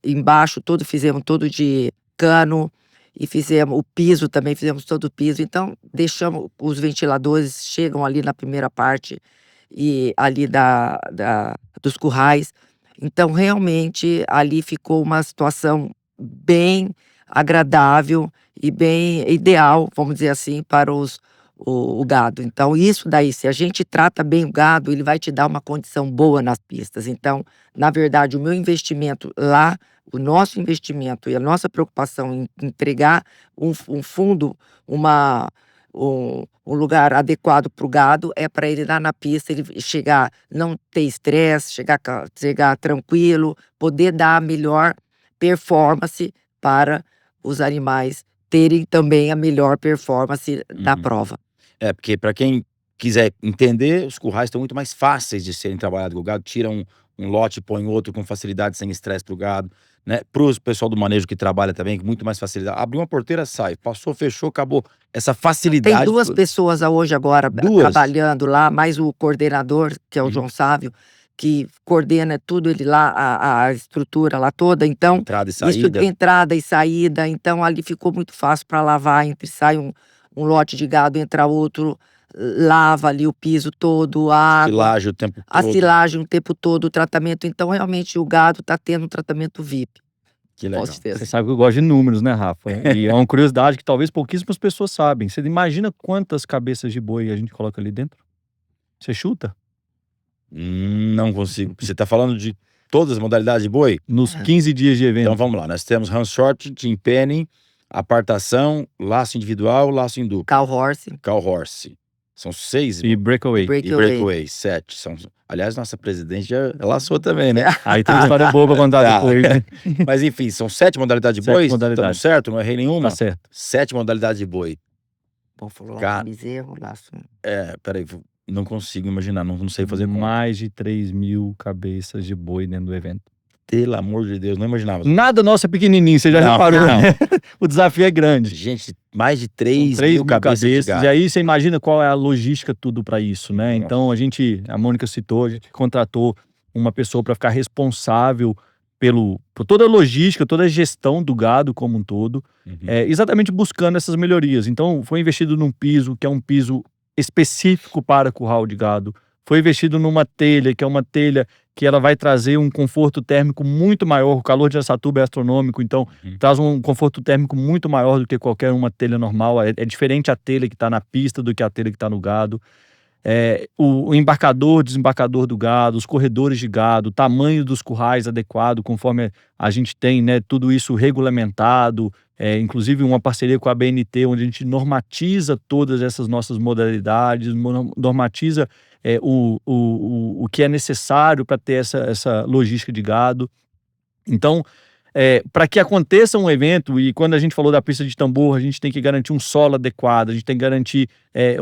B: Embaixo fizemos todo de cano, e fizemos o piso também, fizemos todo o piso. Então deixamos os ventiladores, chegam ali na primeira parte e ali dos currais. Então, realmente, ali ficou uma situação bem agradável e bem ideal, vamos dizer assim, para o gado. Então, isso daí, se a gente trata bem o gado, ele vai te dar uma condição boa nas pistas. Então, na verdade, o meu investimento lá, o nosso investimento e a nossa preocupação em entregar um fundo, um lugar adequado para o gado, é para ele lá na pista, ele chegar, não ter estresse, chegar tranquilo, poder dar a melhor performance para os animais terem também a melhor performance da
A: Uhum.
B: prova.
A: Porque para quem quiser entender, os currais estão muito mais fáceis de serem trabalhados com o gado, tira um lote, põe outro com facilidade, sem estresse pro gado, né? Pro pessoal do manejo que trabalha também, com muito mais facilidade. Abriu uma porteira, sai. Passou, fechou, acabou. Essa
B: Tem
A: facilidade.
B: 2 pessoas hoje agora
A: Duas?
B: trabalhando lá, mais o coordenador, que é o
A: Uhum.
B: João Sávio, que coordena tudo ele lá, a estrutura lá toda. Então,
A: Entrada e
B: isso,
A: saída.
B: entrada e saída. Então, ali ficou muito fácil para lavar, sai um lote de gado, entra outro, lava ali o piso todo, a água,
A: Silagem o tempo
B: a
A: todo.
B: silagem o tempo todo, o tratamento. Então, realmente, o gado está tendo um tratamento VIP.
A: Que legal.
B: Com certeza.
C: Você sabe que eu gosto de números, né, Rafa? E é uma curiosidade que talvez pouquíssimas pessoas sabem. Você imagina quantas cabeças de boi a gente coloca ali dentro? Você chuta?
A: Não consigo. Você tá falando de todas as modalidades de boi?
C: Nos 15 dias de evento.
A: Então vamos lá. Nós temos hand short, team penning, apartação, laço individual, laço em dupla.
B: Cow
A: Horse. São 6.
C: E breakaway.
A: E breakaway, 7. Aliás, nossa presidente já laçou também, né?
C: Aí tem uma história boa pra contar
A: Tá.
C: depois, né?
A: Mas enfim, são 7 modalidades de
C: 7
A: boi?
C: modalidades.
A: Estamos certo? Não errei nenhuma?
C: Tá certo.
A: 7 modalidades de boi.
B: Bom, falou
A: Cara,
B: laço bezerro, laço.
A: Peraí, não consigo imaginar, não sei fazer conta.
C: Mais de 3.000 cabeças de boi dentro do evento.
A: Pelo amor de Deus, não imaginava.
C: Nada nosso é pequenininho, você já
A: Não,
C: reparou,
A: não.
C: né? O desafio é grande.
A: Gente, mais de 3
C: 3
A: mil cabeças de gado.
C: E aí você imagina qual é a logística tudo para isso, né?
A: Nossa.
C: Então a Mônica citou, a gente contratou uma pessoa para ficar responsável por toda a logística, toda a gestão do gado como um todo,
A: Uhum.
C: exatamente buscando essas melhorias. Então foi investido num piso, que é um piso específico para curral de gado. Foi investido numa telha, que é uma telha que ela vai trazer um conforto térmico muito maior. O calor de Araçatuba é astronômico, então traz um conforto térmico muito maior do que qualquer uma telha normal. É diferente a telha que está na pista do que a telha que está no gado. O embarcador, desembarcador do gado, os corredores de gado, o tamanho dos currais adequado, conforme a gente tem, né, tudo isso regulamentado, inclusive uma parceria com a BNT, onde a gente normatiza todas essas nossas modalidades, normatiza o que é necessário para ter essa logística de gado. Então, para que aconteça um evento, e quando a gente falou da pista de tambor, a gente tem que garantir um solo adequado, a gente tem que garantir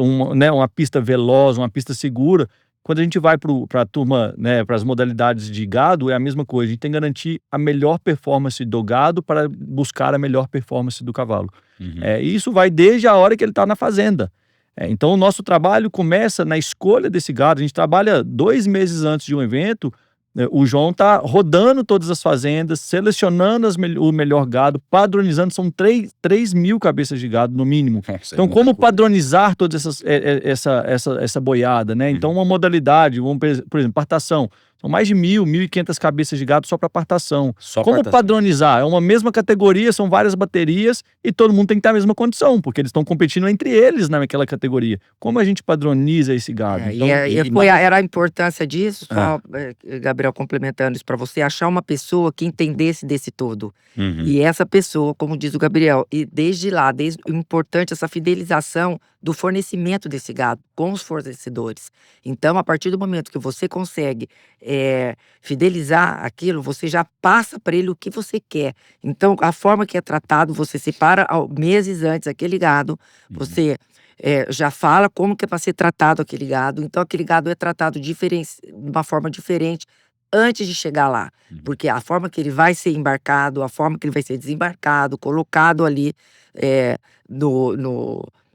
C: uma pista veloz, uma pista segura. Quando a gente vai para a turma, né, para as modalidades de gado, é a mesma coisa. A gente tem que garantir a melhor performance do gado para buscar a melhor performance do cavalo.
A: Uhum.
C: E isso vai desde a hora que ele está na fazenda. Então o nosso trabalho começa na escolha desse gado. A gente trabalha 2 meses antes de um evento. O João está rodando todas as fazendas, selecionando o melhor gado, padronizando. São 3 mil cabeças de gado, no mínimo.
A: Nossa,
C: Então, como padronizar toda essa boiada, né? Então, uma modalidade, por exemplo, partação. São mais de 1.500 cabeças de gado só para partação. Como
A: partação.
C: padronizar? É uma mesma categoria, são várias baterias e todo mundo tem que ter a mesma condição, porque eles estão competindo entre eles naquela categoria. Como a gente padroniza esse gado? Então,
B: Era a importância disso, só, Gabriel, complementando isso para você, achar uma pessoa que entendesse desse todo.
A: Uhum.
B: E essa pessoa, como diz o Gabriel, e desde o importante essa fidelização do fornecimento desse gado com os fornecedores. Então, a partir do momento que você consegue fidelizar aquilo, você já passa para ele o que você quer. Então, a forma que é tratado, você separa meses antes aquele gado, você já fala como que é para ser tratado aquele gado. Então, aquele gado é tratado de uma forma diferente antes de chegar lá. Porque a forma que ele vai ser embarcado, a forma que ele vai ser desembarcado, colocado ali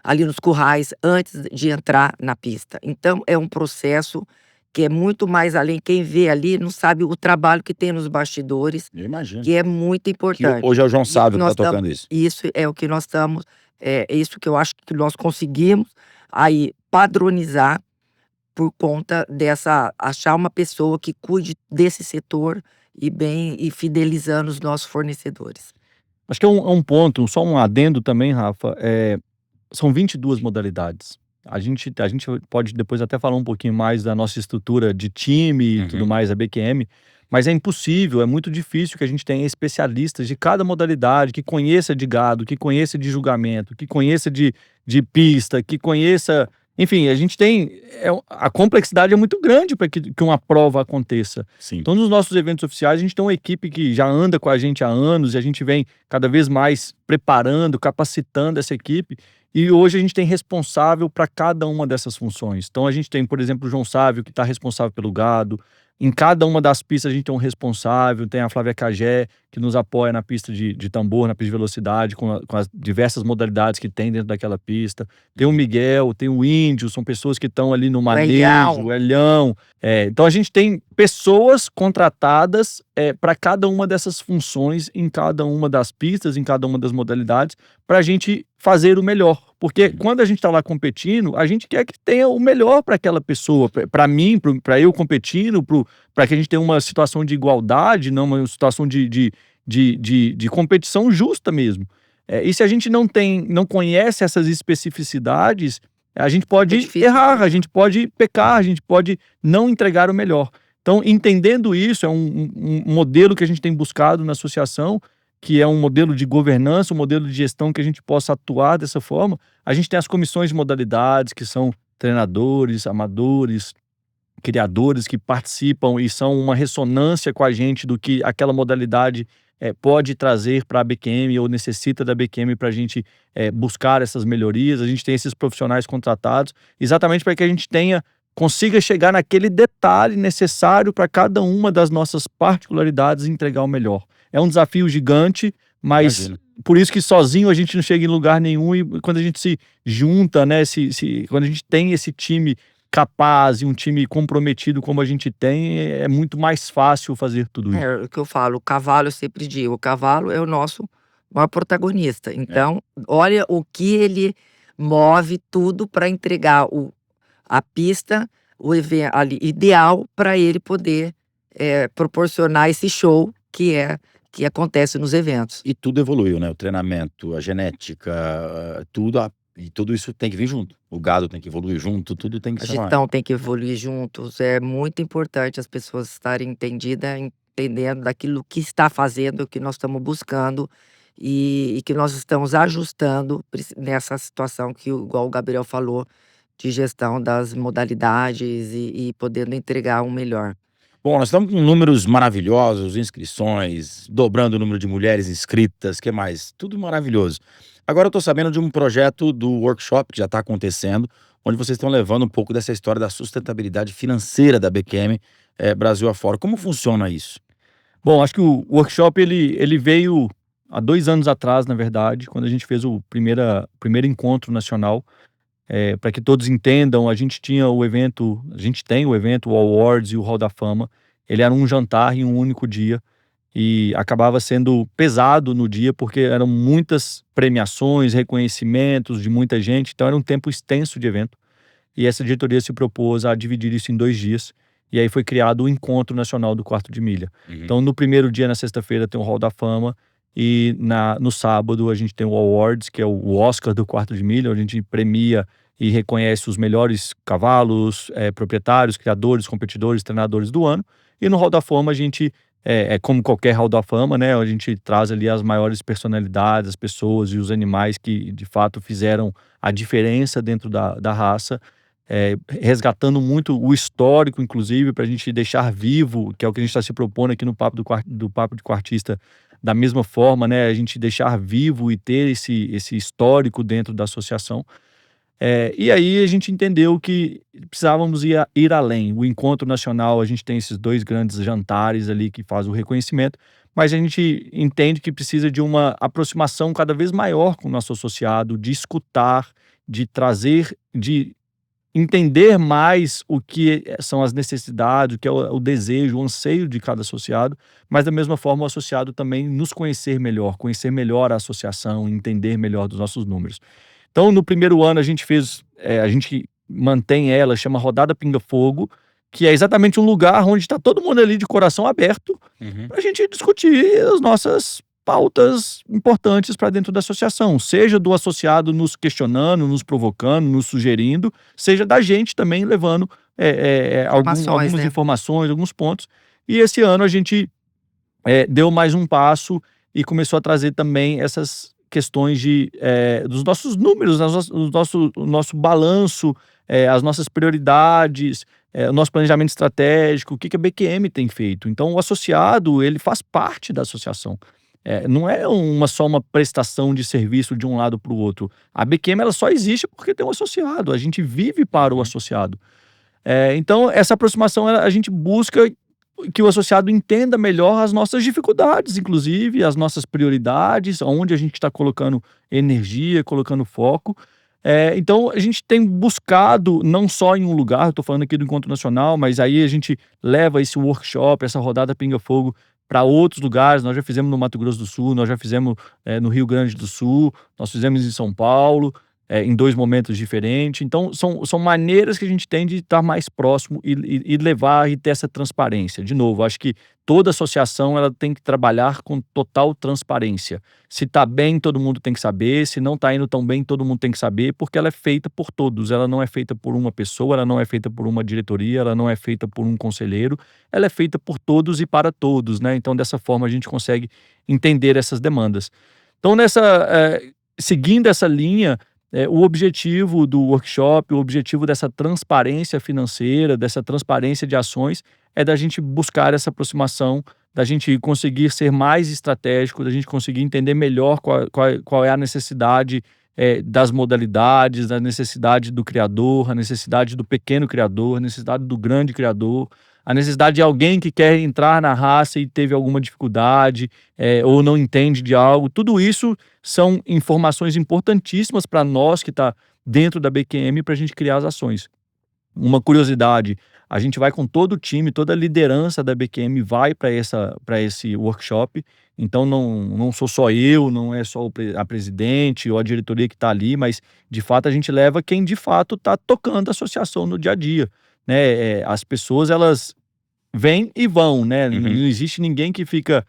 B: ali nos currais antes de entrar na pista. Então, é um processo que é muito mais além. Quem vê ali não sabe o trabalho que tem nos bastidores,
A: Eu imagino.
B: que é muito importante.
A: Hoje é o João Sávio que está tocando isso.
B: Isso é o que nós estamos, isso que eu acho que nós conseguimos aí padronizar por conta achar uma pessoa que cuide desse setor e fidelizando os nossos fornecedores.
C: Acho que é um ponto, só um adendo também, Rafa, são 22 modalidades. A gente pode depois até falar um pouquinho mais da nossa estrutura de time e tudo mais, a BQM, mas é impossível, é muito difícil que a gente tenha especialistas de cada modalidade, que conheça de gado, que conheça de julgamento, que conheça de pista, que conheça... Enfim, a gente tem... a complexidade é muito grande para que uma prova aconteça.
A: Sim.
C: Então, nos nossos eventos oficiais, a gente tem uma equipe que já anda com a gente há anos e a gente vem cada vez mais preparando, capacitando essa equipe. E hoje a gente tem responsável para cada uma dessas funções. Então, a gente tem, por exemplo, o João Sávio, que está responsável pelo gado. Em cada uma das pistas a gente tem um responsável, tem a Flávia Cagé, que nos apoia na pista de tambor, na pista de velocidade, com as diversas modalidades que tem dentro daquela pista. Tem o Miguel, tem o Índio, são pessoas que estão ali no manejo, o Elhão. Então a gente tem pessoas contratadas para cada uma dessas funções, em cada uma das pistas, em cada uma das modalidades, para a gente fazer o melhor. Porque quando a gente está lá competindo, a gente quer que tenha o melhor para aquela pessoa, para mim, para eu competindo, para que a gente tenha uma situação de igualdade, não uma situação de competição justa mesmo. E se a gente não conhece essas especificidades, a gente pode errar, a gente pode pecar, a gente pode não entregar o melhor. Então, entendendo isso, é um modelo que a gente tem buscado na associação, que é um modelo de governança, um modelo de gestão que a gente possa atuar dessa forma. A gente tem as comissões de modalidades, que são treinadores, amadores, criadores que participam e são uma ressonância com a gente do que aquela modalidade pode trazer para a BQM ou necessita da BQM para a gente buscar essas melhorias. A gente tem esses profissionais contratados exatamente para que a gente consiga chegar naquele detalhe necessário para cada uma das nossas particularidades e entregar o melhor. É um desafio gigante, mas
A: Imagina.
C: por isso que sozinho a gente não chega em lugar nenhum, e quando a gente se junta, né, quando a gente tem esse time capaz e um time comprometido como a gente tem, é muito mais fácil fazer tudo isso.
B: É o que eu falo, o cavalo, eu sempre digo, o cavalo é o nosso maior protagonista. Então, olha o que ele move tudo para entregar a pista, o evento ali ideal para ele poder proporcionar esse show que acontece nos eventos.
A: E tudo evoluiu, né? O treinamento, a genética, e tudo isso tem que vir junto. O gado tem que evoluir junto, tudo tem que
B: A
A: ser
B: gestão tem que evoluir juntos. É muito importante as pessoas estarem entendendo daquilo que está fazendo, o que nós estamos buscando e que nós estamos ajustando nessa situação que, igual o Gabriel falou, de gestão das modalidades e podendo entregar um melhor.
A: Bom, nós estamos com números maravilhosos, inscrições, dobrando o número de mulheres inscritas, que mais? Tudo maravilhoso. Agora eu estou sabendo de um projeto do workshop que já está acontecendo, onde vocês estão levando um pouco dessa história da sustentabilidade financeira da BQM Brasil afora. Como funciona isso?
C: Bom, acho que o workshop ele veio há 2 anos atrás, na verdade, quando a gente fez o primeiro encontro nacional. Para que todos entendam, a gente tem o evento, o Awards e o Hall da Fama. Ele era um jantar em um único dia e acabava sendo pesado no dia porque eram muitas premiações, reconhecimentos de muita gente, então era um tempo extenso de evento. E essa diretoria se propôs a dividir isso em 2 dias. E aí foi criado o Encontro Nacional do Quarto de Milha. Então, no primeiro dia, na sexta-feira, tem o Hall da Fama. E no sábado a gente tem o Awards, que é o Oscar do Quarto de Milha, onde a gente premia e reconhece os melhores cavalos, proprietários, criadores, competidores, treinadores do ano. E no Hall da Fama a gente, como qualquer Hall da Fama, né, a gente traz ali as maiores personalidades, as pessoas e os animais que de fato fizeram a diferença dentro da raça, resgatando muito o histórico, inclusive, para a gente deixar vivo, que é o que a gente está se propondo aqui no Papo do Papo de Quartista. Da mesma forma, né, a gente deixar vivo e ter esse histórico dentro da associação. E aí a gente entendeu que precisávamos ir além. O Encontro Nacional, a gente tem esses 2 grandes jantares ali que faz o reconhecimento, mas a gente entende que precisa de uma aproximação cada vez maior com o nosso associado, de escutar, de trazer, de entender mais o que são as necessidades, o que é o desejo, o anseio de cada associado, mas da mesma forma o associado também nos conhecer melhor a associação, entender melhor dos nossos números. Então, no primeiro ano a gente mantém ela, chama Rodada Pinga Fogo, que é exatamente um lugar onde está todo mundo ali de coração aberto para a gente discutir as nossas pautas importantes para dentro da associação, seja do associado nos questionando, nos provocando, nos sugerindo, seja da gente também levando algumas
B: né?
C: informações, alguns pontos. E esse ano a gente deu mais um passo e começou a trazer também essas questões dos nossos números, o nosso balanço, as nossas prioridades, o nosso planejamento estratégico, o que a BQM tem feito. Então, o associado, ele faz parte da associação. Não é só uma prestação de serviço de um lado para o outro. A BQM ela só existe porque tem um associado. A gente vive para o associado. Então, essa aproximação a gente busca que o associado entenda melhor as nossas dificuldades, inclusive as nossas prioridades, onde a gente está colocando energia, colocando foco. Então, a gente tem buscado, não só em um lugar, estou falando aqui do Encontro Nacional, mas aí a gente leva esse workshop, essa rodada Pinga Fogo para outros lugares. Nós já fizemos no Mato Grosso do Sul, nós já fizemos no Rio Grande do Sul, nós fizemos em São Paulo, em 2 momentos diferentes. Então, são maneiras que a gente tem de estar mais próximo e levar e ter essa transparência. De novo, acho que toda associação ela tem que trabalhar com total transparência. Se está bem, todo mundo tem que saber. Se não está indo tão bem, todo mundo tem que saber, porque ela é feita por todos. Ela não é feita por uma pessoa, ela não é feita por uma diretoria, ela não é feita por um conselheiro. Ela é feita por todos e para todos, né? Então, dessa forma, a gente consegue entender essas demandas. Então, seguindo essa linha, o objetivo do workshop, o objetivo dessa transparência financeira, dessa transparência de ações, é da gente buscar essa aproximação, da gente conseguir ser mais estratégico, da gente conseguir entender melhor qual é a necessidade das modalidades, a necessidade do criador, a necessidade do pequeno criador, a necessidade do grande criador, a necessidade de alguém que quer entrar na raça e teve alguma dificuldade ou não entende de algo. Tudo isso são informações importantíssimas para nós que está dentro da BQM para a gente criar as ações. Uma curiosidade, a gente vai com todo o time, toda a liderança da BQM vai para esse workshop. Então não sou só eu, não é só a presidente ou a diretoria que está ali, mas de fato a gente leva quem de fato está tocando a associação no dia a dia, né? As pessoas elas vêm e vão, né? Não existe ninguém que fica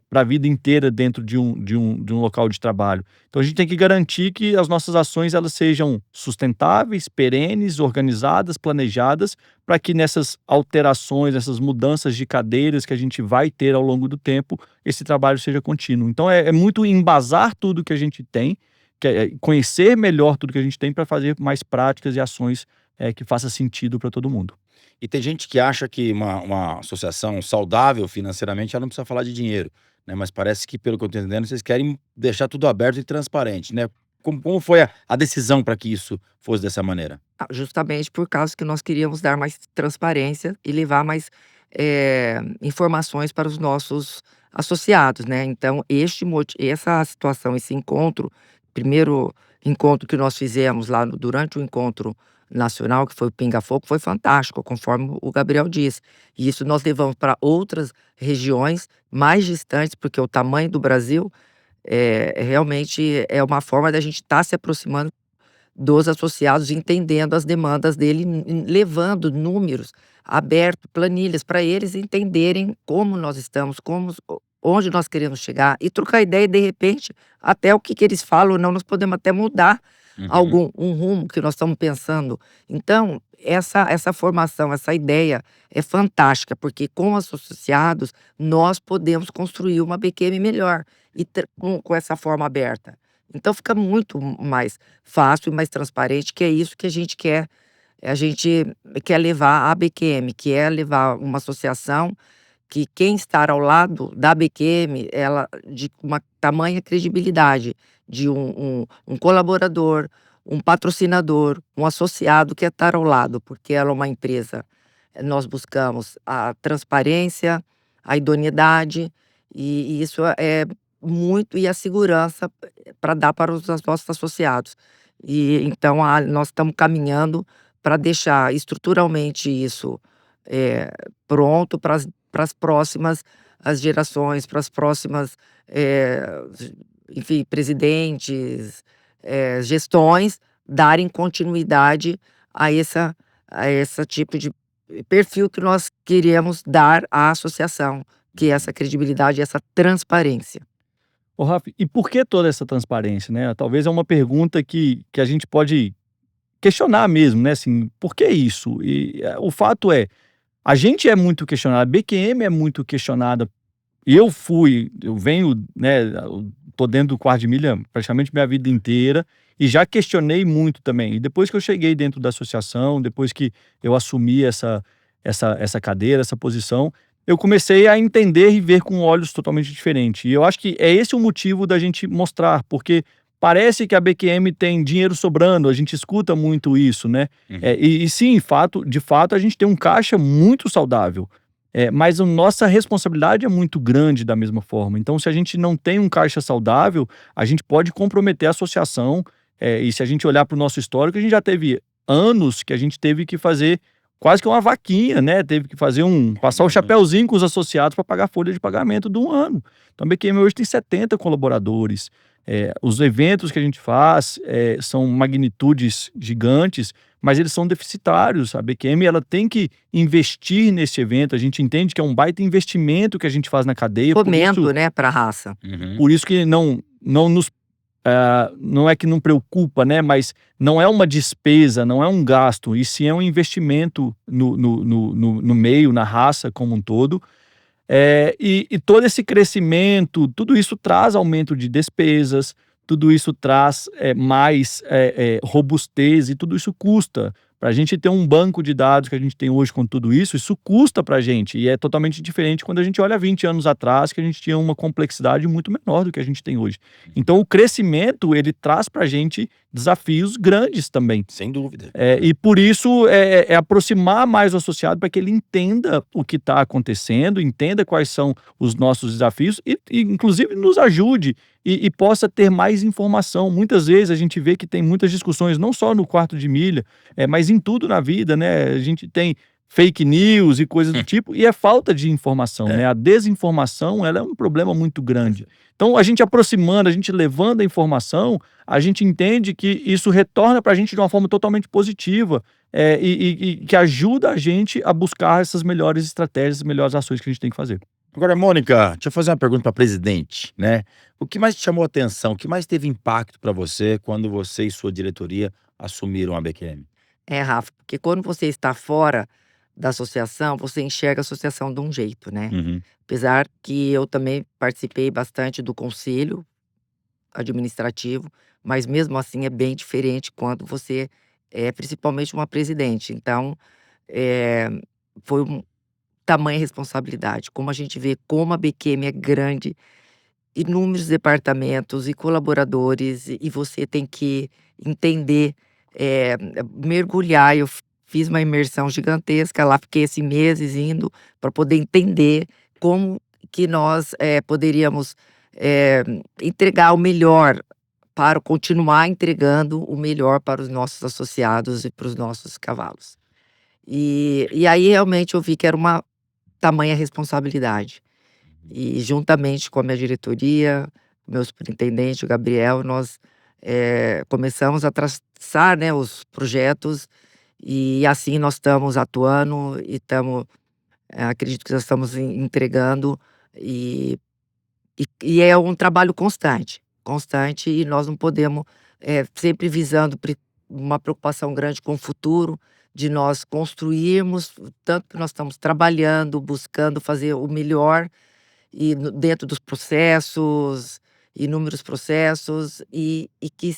C: para a vida inteira dentro de um local de trabalho. Então a gente tem que garantir que as nossas ações elas sejam sustentáveis, perenes, organizadas, planejadas, para que nessas alterações, essas mudanças de cadeiras que a gente vai ter ao longo do tempo, esse trabalho seja contínuo. Então é muito embasar tudo que a gente tem, conhecer melhor tudo que a gente tem para fazer mais práticas e ações que faça sentido para todo mundo.
A: E tem gente que acha que uma associação saudável financeiramente, ela não precisa falar de dinheiro, né? Mas parece que, pelo que eu estou entendendo, vocês querem deixar tudo aberto e transparente, né? Como foi a decisão para que isso fosse dessa maneira?
B: Justamente por causa que nós queríamos dar mais transparência e levar mais informações para os nossos associados, né? Então, essa situação, esse encontro, primeiro encontro que nós fizemos lá durante o encontro nacional, que foi o Pinga Fogo, foi fantástico, conforme o Gabriel disse. E isso nós levamos para outras regiões mais distantes, porque o tamanho do Brasil realmente é uma forma da gente estar se aproximando dos associados, entendendo as demandas dele, levando números abertos, planilhas, para eles entenderem como nós estamos, onde nós queremos chegar e trocar ideia, e de repente, até o que eles falam ou não, nós podemos até mudar um rumo que nós estamos pensando. Então, essa formação, essa ideia é fantástica, porque com os associados nós podemos construir uma BQM melhor e com essa forma aberta. Então fica muito mais fácil e mais transparente, que é isso que a gente quer. A gente quer levar a BQM, que é levar uma associação que quem está ao lado da BQM, ela de uma tamanha credibilidade, de um colaborador, um patrocinador, um associado que estar ao lado, porque ela é uma empresa. Nós buscamos a transparência, a idoneidade, e isso é muito, e a segurança para dar para os nossos associados. E então nós estamos caminhando para deixar estruturalmente isso pronto para as próximas as gerações, para as próximas, enfim, presidentes, gestões darem continuidade a esse tipo de perfil que nós queríamos dar à associação, que é essa credibilidade, essa transparência.
C: Ô, Rafa, e por que toda essa transparência, né? Talvez é uma pergunta que a gente pode questionar mesmo, né? Assim, por que isso? O fato é, a gente é muito questionado, a BQM é muito questionada. Eu venho, né? Eu tô dentro do quarto de milha praticamente minha vida inteira e já questionei muito também. E depois que eu cheguei dentro da associação, depois que eu assumi essa cadeira, essa posição, eu comecei a entender e ver com olhos totalmente diferentes. E eu acho que é esse o motivo da gente mostrar, porque parece que a BQM tem dinheiro sobrando, a gente escuta muito isso, né? E sim, de fato, a gente tem um caixa muito saudável. Mas a nossa responsabilidade é muito grande da mesma forma. Então, se a gente não tem um caixa saudável, a gente pode comprometer a associação. E se a gente olhar para o nosso histórico, a gente já teve anos que a gente teve que fazer quase que uma vaquinha, né? Teve que passar o chapéuzinho com os associados para pagar a folha de pagamento de um ano. Então, a BQM hoje tem 70 colaboradores. Os eventos que a gente faz são magnitudes gigantes, mas eles são deficitários. A BQM ela tem que investir nesse evento. A gente entende que é um baita investimento que a gente faz na cadeia.
B: Fomento, né, para a raça.
C: Por isso que não é que não preocupa, né? Mas não é uma despesa, não é um gasto, e sim é um investimento no meio, na raça como um todo. E todo esse crescimento, tudo isso traz aumento de despesas, tudo isso traz mais robustez e tudo isso custa. Para a gente ter um banco de dados que a gente tem hoje com tudo isso custa para a gente. E é totalmente diferente quando a gente olha 20 anos atrás, que a gente tinha uma complexidade muito menor do que a gente tem hoje. Então o crescimento, ele traz para a gente desafios grandes também.
A: Sem dúvida.
C: E por isso é aproximar mais o associado para que ele entenda o que está acontecendo, entenda quais são os nossos desafios e inclusive nos ajude e possa ter mais informação. Muitas vezes a gente vê que tem muitas discussões, não só no quarto de milha, mas em tudo na vida, né? A gente tem fake news e coisas do tipo, e é falta de informação, né? A desinformação, ela é um problema muito grande. Então, a gente aproximando, a gente levando a informação, a gente entende que isso retorna para a gente de uma forma totalmente positiva e que ajuda a gente a buscar essas melhores estratégias, as melhores ações que a gente tem que fazer.
A: Agora, Mônica, deixa eu fazer uma pergunta para a presidente, né? O que mais te chamou a atenção, o que mais teve impacto para você quando você e sua diretoria assumiram a BQM?
B: Rafa, porque quando você está fora da associação, você enxerga a associação de um jeito, né? Apesar que eu também participei bastante do conselho administrativo, mas mesmo assim é bem diferente quando você é principalmente uma presidente. Então, foi tamanha responsabilidade. Como a gente vê como a BQM é grande, inúmeros departamentos e colaboradores, e você tem que entender, mergulhar. Eu fiz uma imersão gigantesca lá, fiquei assim meses indo para poder entender como que nós poderíamos entregar o melhor, para continuar entregando o melhor para os nossos associados e para os nossos cavalos. E aí realmente eu vi que era uma tamanha responsabilidade. E juntamente com a minha diretoria, meu superintendente, o Gabriel, nós começamos a traçar, né, os projetos, e assim nós estamos atuando e acredito que nós estamos entregando, e é um trabalho constante, e nós não podemos, sempre visando uma preocupação grande com o futuro, de nós construirmos, tanto que nós estamos trabalhando, buscando fazer o melhor, e dentro dos processos, inúmeros processos, e que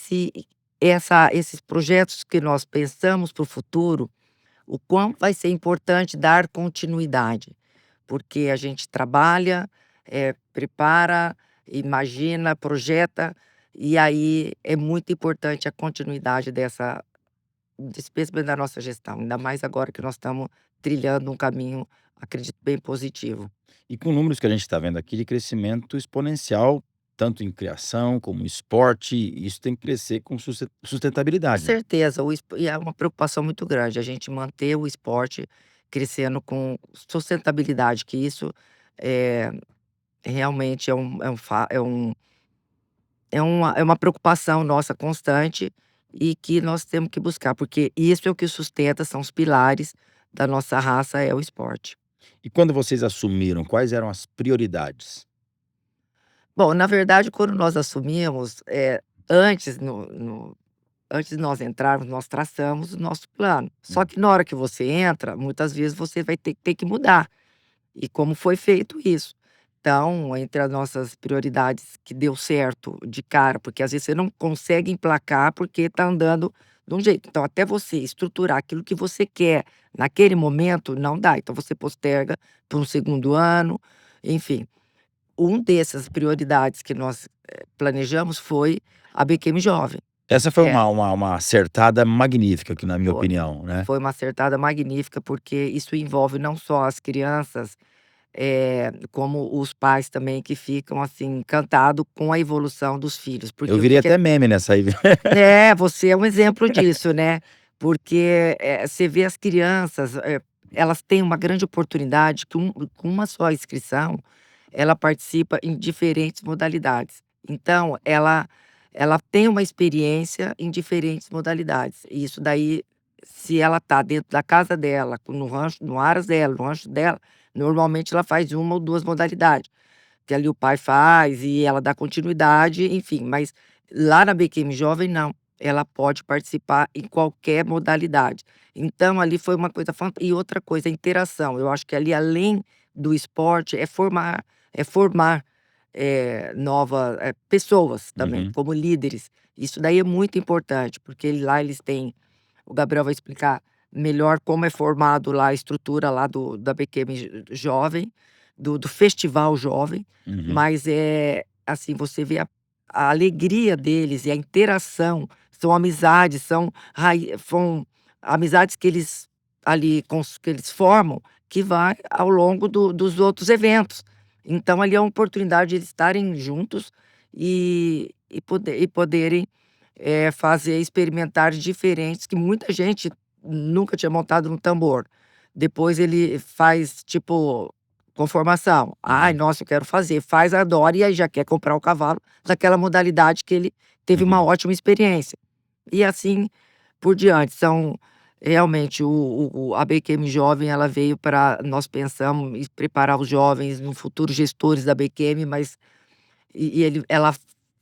B: esses projetos que nós pensamos para o futuro, o quão vai ser importante dar continuidade, porque a gente trabalha, prepara, imagina, projeta, e aí é muito importante a continuidade desse pensamento da nossa gestão, ainda mais agora que nós estamos trilhando um caminho, acredito, bem positivo.
A: E com números que a gente está vendo aqui de crescimento exponencial, tanto em criação como em esporte, isso tem que crescer com
B: Com
A: sustentabilidade, né?
B: certeza, e é uma preocupação muito grande a gente manter o esporte crescendo com sustentabilidade, que isso é realmente é uma preocupação nossa constante, e que nós temos que buscar, porque isso é o que sustenta, são os pilares da nossa raça, é o esporte.
A: E quando vocês assumiram, quais eram as prioridades?
B: Bom, na verdade, quando nós assumimos, antes antes de nós entrarmos, nós traçamos o nosso plano. Só
A: Hum.
B: que na hora que você entra, muitas vezes você vai ter que mudar. E como foi feito isso? Então, entre as nossas prioridades que deu certo de cara, porque às vezes você não consegue emplacar porque está andando de um jeito. Então, até você estruturar aquilo que você quer naquele momento, não dá. Então, você posterga para um segundo ano, enfim. Um dessas prioridades que nós planejamos foi a BQM Jovem.
A: Essa foi
B: É,
A: uma acertada magnífica, que na minha
B: foi.
A: opinião, né.
B: Foi uma acertada magnífica, porque isso envolve não só as crianças, como os pais também que ficam, assim, encantados com a evolução dos filhos,
A: Eu
B: porque o que
A: virei
B: que é
A: até meme nessa aí, viu.
B: você é um exemplo disso, né, porque, você vê as crianças, elas têm uma grande oportunidade que com uma só inscrição, ela participa em diferentes modalidades. Então ela tem uma experiência em diferentes modalidades, e isso daí, se ela tá dentro da casa dela, no rancho no aras dela, no rancho dela, normalmente ela faz uma ou 2 modalidades, que ali o pai faz e ela dá continuidade, enfim, mas lá na BQM Jovem não, ela pode participar em qualquer modalidade. Então ali foi uma coisa e outra coisa, a interação, eu acho que ali além do esporte é formar, pessoas também,
A: Uhum.
B: como líderes. Isso daí é muito importante, porque lá eles têm, o Gabriel vai explicar melhor como é formado lá a estrutura lá da BQM Jovem, do festival jovem,
A: Uhum.
B: mas, assim, você vê a alegria deles e a interação, são amizades, são amizades que eles ali que eles formam, que vai ao longo dos outros eventos. Então ali é uma oportunidade de eles estarem juntos e poderem, fazer experimentares diferentes que muita gente nunca tinha montado no tambor. Depois ele faz, tipo, conformação. "Ai,
A: Uhum.
B: nossa, eu quero fazer", faz, adora e aí já quer comprar o cavalo daquela modalidade que ele teve uma
A: Uhum.
B: ótima experiência. E assim por diante. São realmente a BQM Jovem, ela veio para nós pensamos em preparar os jovens no futuros gestores da BQM, mas ela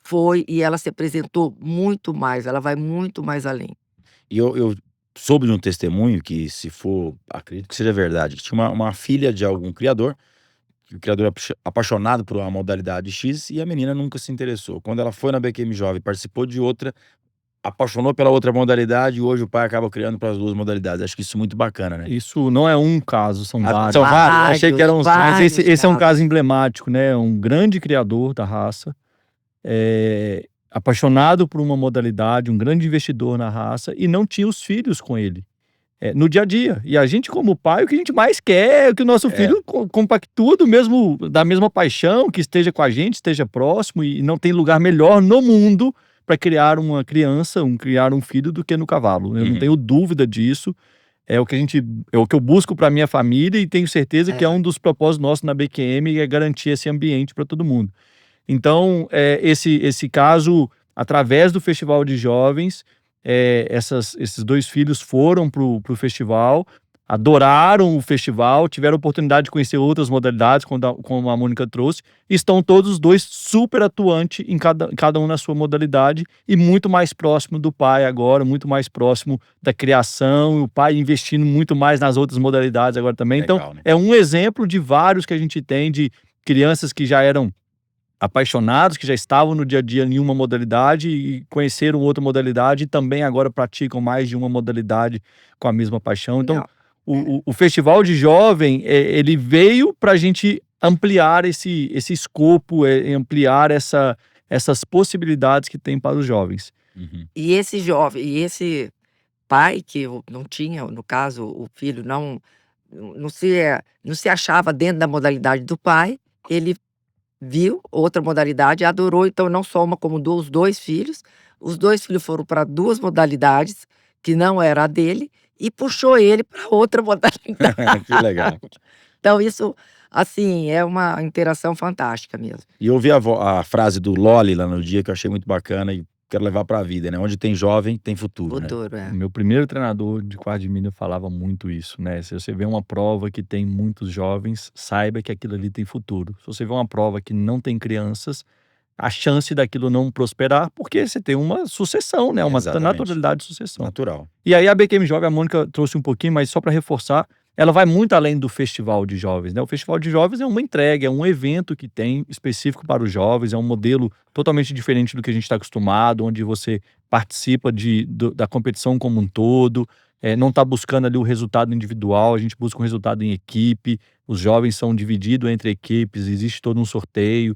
B: foi e ela se apresentou muito mais, ela vai muito mais além.
A: E eu soube de um testemunho que, se for, acredito que seja verdade, que tinha uma filha de algum criador, que o criador é apaixonado por uma modalidade X e a menina nunca se interessou. Quando ela foi na BQM Jovem, participou de outra, apaixonou pela outra modalidade e hoje o pai acaba criando para as 2 modalidades. Acho que isso é muito bacana, né.
C: Isso não é um caso, são
A: Ah,
C: vários.
A: são vários? Achei que
B: Vários,
A: eram uns
C: Mas esse
B: vários
C: esse é um
B: casos.
C: caso emblemático, né, um grande criador da raça, apaixonado por uma modalidade, um grande investidor na raça e não tinha os filhos com ele, no dia a dia. E a gente como pai, o que a gente mais quer é que o nosso
A: É.
C: filho compactua da mesma paixão, que esteja com a gente, esteja próximo e não tem lugar melhor no mundo para criar uma criança, criar um filho do que no cavalo. Eu não
A: Uhum.
C: tenho dúvida disso. É o que eu busco para minha família e tenho certeza que é
B: É.
C: um dos propósitos nossos na BQM, é garantir esse ambiente para todo mundo. Então, esse caso, através do festival de jovens, esses 2 filhos foram pro festival, adoraram o festival, tiveram a oportunidade de conhecer outras modalidades, como a Mônica trouxe, e estão todos os 2 super atuante em cada um na sua modalidade e muito mais próximo do pai agora, muito mais próximo da criação, e o pai investindo muito mais nas outras modalidades agora também. Então,
A: Legal, né.
C: é um exemplo de vários que a gente tem de crianças que já eram apaixonados, que já estavam no dia a dia em uma modalidade e conheceram outra modalidade e também agora praticam mais de uma modalidade com a mesma paixão. Então,
B: Não, é.
C: o festival de jovem, ele veio para a gente ampliar esse escopo, ampliar essas possibilidades que tem para os jovens.
A: Uhum.
B: E esse pai que não tinha, no caso, o filho não se achava dentro da modalidade do pai, ele viu outra modalidade, adorou, então não só uma como os 2 filhos. Os 2 filhos foram para 2 modalidades, que não era a dele, e puxou ele para outra modalidade.
A: Que legal.
B: Então isso, assim, é uma interação fantástica mesmo.
A: E eu ouvi a frase do Loli lá no dia que eu achei muito bacana e quero levar para a vida, né? Onde tem jovem, tem futuro, né?
B: Futuro, é.
C: O meu primeiro treinador de quarto de milha falava muito isso, né? Se você vê uma prova que tem muitos jovens, saiba que aquilo ali tem futuro. Se você vê uma prova que não tem crianças, a chance daquilo não prosperar, porque você tem uma sucessão, né? Uma
A: Exatamente.
C: naturalidade de sucessão.
A: Natural.
C: E aí a BQM Jovem, a Mônica trouxe um pouquinho, mas só para reforçar, ela vai muito além do festival de jovens, né? O festival de jovens é uma entrega, é um evento que tem específico para os jovens, é um modelo totalmente diferente do que a gente está acostumado, onde você participa da competição como um todo, não está buscando ali o resultado individual, a gente busca um resultado em equipe, os jovens são divididos entre equipes, existe todo um sorteio,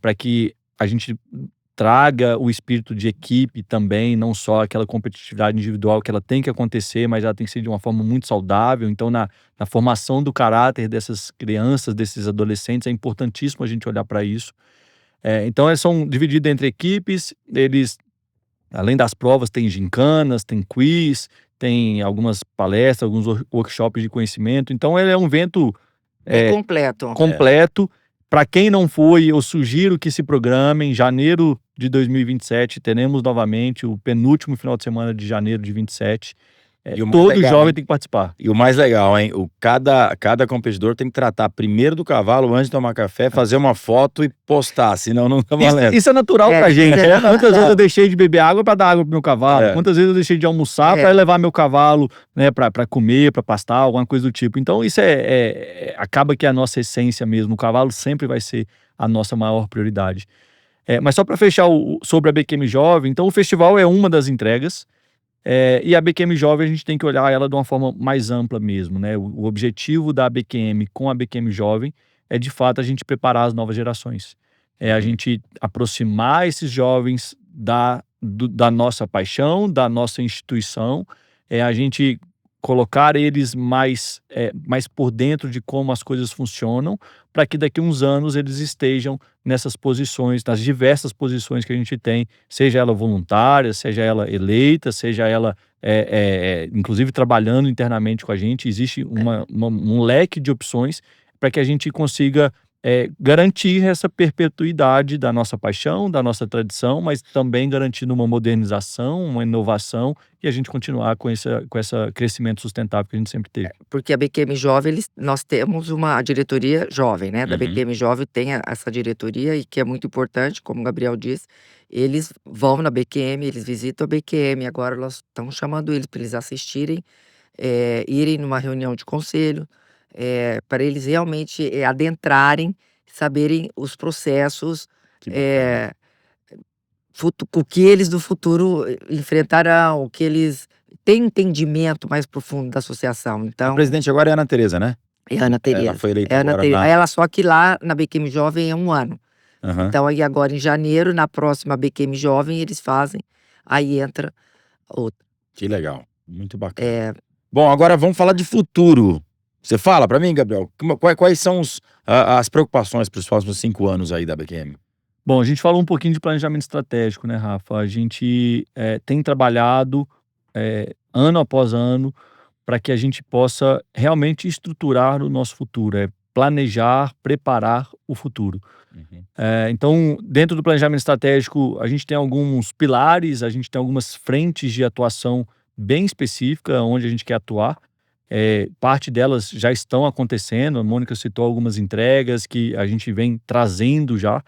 C: para que a gente traga o espírito de equipe também, não só aquela competitividade individual que ela tem que acontecer, mas ela tem que ser de uma forma muito saudável. Então, na formação do caráter dessas crianças, desses adolescentes, é importantíssimo a gente olhar para isso. Então, eles são divididos entre equipes, eles, além das provas, tem gincanas, tem quiz, tem algumas palestras, alguns workshops de conhecimento. Então, ele é um evento completo. Para quem não foi, eu sugiro que se programem. Em janeiro de 2027, teremos novamente o penúltimo final de semana de janeiro de 27. Todo jovem tem que participar.
A: E o mais legal, hein? Cada competidor tem que tratar primeiro do cavalo antes de tomar café, fazer uma foto e postar, senão não tá valendo.
C: Isso é natural pra gente. Quantas vezes eu deixei de beber água para dar água pro meu cavalo? Quantas vezes eu deixei de almoçar para levar meu cavalo, né, para comer, para pastar, alguma coisa do tipo. Então isso acaba que é a nossa essência mesmo. O cavalo sempre vai ser a nossa maior prioridade. Mas só para fechar sobre a BQM Jovem, então o festival é uma das entregas. E a BQM Jovem a gente tem que olhar ela de uma forma mais ampla mesmo, né? O objetivo da BQM com a BQM Jovem é de fato a gente preparar as novas gerações. A gente aproximar esses jovens da nossa paixão, da nossa instituição, a gente colocar eles mais por dentro de como as coisas funcionam, para que daqui a uns anos eles estejam nessas posições, nas diversas posições que a gente tem, seja ela voluntária, seja ela eleita, seja ela inclusive trabalhando internamente com a gente. Existe um leque de opções para que a gente consiga garantir essa perpetuidade da nossa paixão, da nossa tradição, mas também garantindo uma modernização, uma inovação e a gente continuar com esse crescimento sustentável que a gente sempre teve.
B: Porque a BQM Jovem, nós temos uma diretoria jovem, né? Da
A: Uhum.
B: BQM Jovem tem essa diretoria e que é muito importante, como o Gabriel disse, eles vão na BQM, eles visitam a BQM, agora nós estamos chamando eles para eles assistirem, irem numa reunião de conselho, para eles realmente adentrarem, saberem os processos, o que eles do futuro enfrentarão, o que eles têm entendimento mais profundo da associação.
A: A
B: Então,
A: presidente agora é a Ana Tereza, né?
B: é a Ana Tereza.
A: Ela foi eleita
B: É a Ana
A: agora
B: Tereza.
A: na...
B: Ela só que lá na BQM Jovem é 1 ano.
A: Aham.
B: Então aí agora em janeiro, na próxima BQM Jovem, eles fazem, aí entra outra.
A: Que legal. Muito bacana. Bom, agora vamos falar de futuro. Você fala para mim, Gabriel, quais são as preocupações para os próximos 5 anos aí da BQM?
C: Bom, a gente falou um pouquinho de planejamento estratégico, né, Rafa? A gente tem trabalhado ano após ano para que a gente possa realmente estruturar o nosso futuro, planejar, preparar o futuro.
A: Uhum.
C: Então, dentro do planejamento estratégico, a gente tem alguns pilares, a gente tem algumas frentes de atuação bem específica onde a gente quer atuar. Parte delas já estão acontecendo, a Mônica citou algumas entregas que a gente vem trazendo já.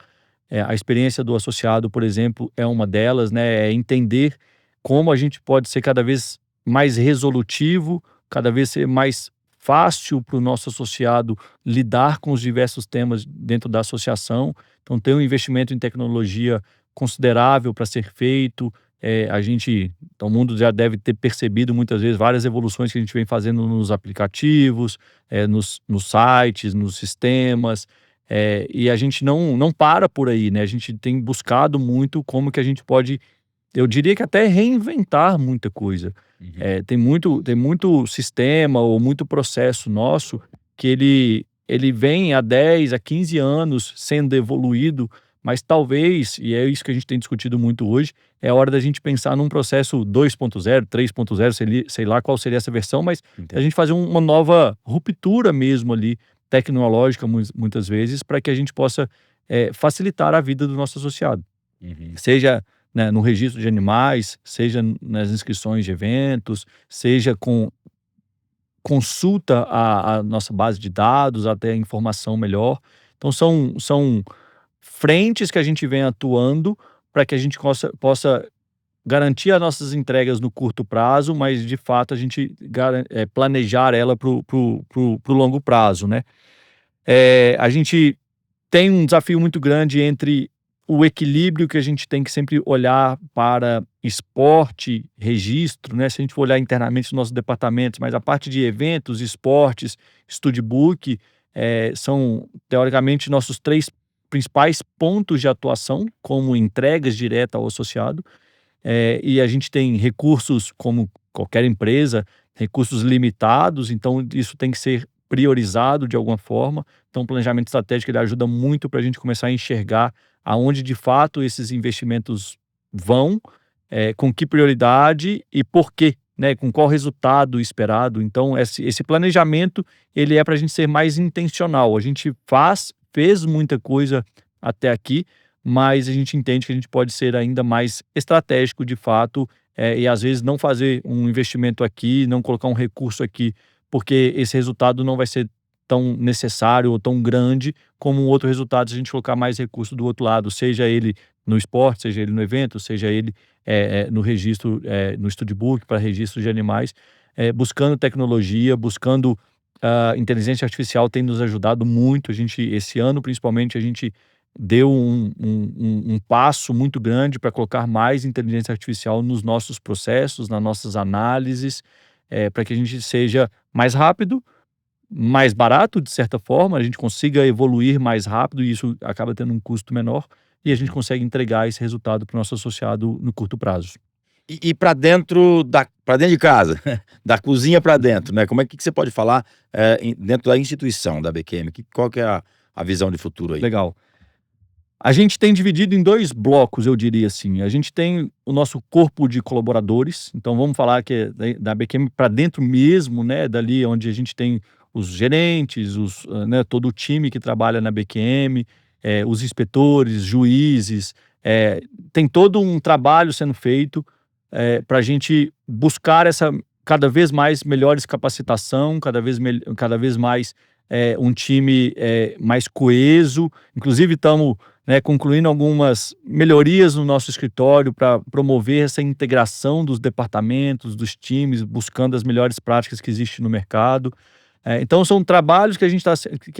C: A experiência do associado, por exemplo, é uma delas, né? É entender como a gente pode ser cada vez mais resolutivo, cada vez ser mais fácil para o nosso associado lidar com os diversos temas dentro da associação. Então, tem um investimento em tecnologia considerável para ser feito. Então, o mundo já deve ter percebido muitas vezes várias evoluções que a gente vem fazendo nos aplicativos, nos sites, nos sistemas. E a gente não para por aí, né? A gente tem buscado muito como que a gente pode, eu diria que até reinventar muita coisa.
A: Uhum.
C: Tem muito sistema ou muito processo nosso que ele vem há 10, a 15 anos sendo evoluído, mas talvez, e é isso que a gente tem discutido muito hoje, é a hora da gente pensar num processo 2.0, 3.0, sei lá qual seria essa versão, mas a gente fazer uma nova ruptura mesmo ali, tecnológica muitas vezes, para que a gente possa facilitar a vida do nosso associado.
A: Uhum.
C: Seja né, no registro de animais, seja nas inscrições de eventos, seja com consulta à nossa base de dados, até informação melhor. Então são frentes que a gente vem atuando para que a gente possa garantir as nossas entregas no curto prazo, mas de fato a gente planejar ela para o longo prazo, né? A gente tem um desafio muito grande entre o equilíbrio que a gente tem que sempre olhar para esporte, registro, né? Se a gente for olhar internamente os nossos departamentos, mas a parte de eventos, esportes, studbook, são teoricamente nossos 3 principais pontos de atuação, como entregas direta ao associado. E a gente tem recursos, como qualquer empresa, recursos limitados, então isso tem que ser priorizado de alguma forma. Então o planejamento estratégico ele ajuda muito para a gente começar a enxergar aonde de fato esses investimentos vão, com que prioridade e por quê, né? Com qual resultado esperado. Então esse planejamento ele é para a gente ser mais intencional. A gente fez muita coisa até aqui, mas a gente entende que a gente pode ser ainda mais estratégico de fato, e às vezes não fazer um investimento aqui, não colocar um recurso aqui, porque esse resultado não vai ser tão necessário ou tão grande como um outro resultado se a gente colocar mais recurso do outro lado, seja ele no esporte, seja ele no evento, seja ele no registro, no studbook para registro de animais, buscando tecnologia, buscando inteligência artificial tem nos ajudado muito. Esse ano principalmente, a gente deu um passo muito grande para colocar mais inteligência artificial nos nossos processos, nas nossas análises, para que a gente seja mais rápido, mais barato, de certa forma, a gente consiga evoluir mais rápido e isso acaba tendo um custo menor e a gente consegue entregar esse resultado para o nosso associado no curto prazo.
A: E para dentro de casa, da cozinha para dentro, né? Como é que você pode falar dentro da instituição da BQM? Qual que é a visão de futuro aí?
C: Legal. A gente tem dividido em 2 blocos, eu diria assim. A gente tem o nosso corpo de colaboradores, então vamos falar que é da BQM para dentro mesmo, né, dali onde a gente tem os gerentes, né, todo o time que trabalha na BQM, os inspetores, juízes, tem todo um trabalho sendo feito para a gente buscar cada vez mais melhores capacitação, cada vez mais um time mais coeso. Inclusive estamos concluindo algumas melhorias no nosso escritório para promover essa integração dos departamentos, dos times, buscando as melhores práticas que existem no mercado. Então são trabalhos que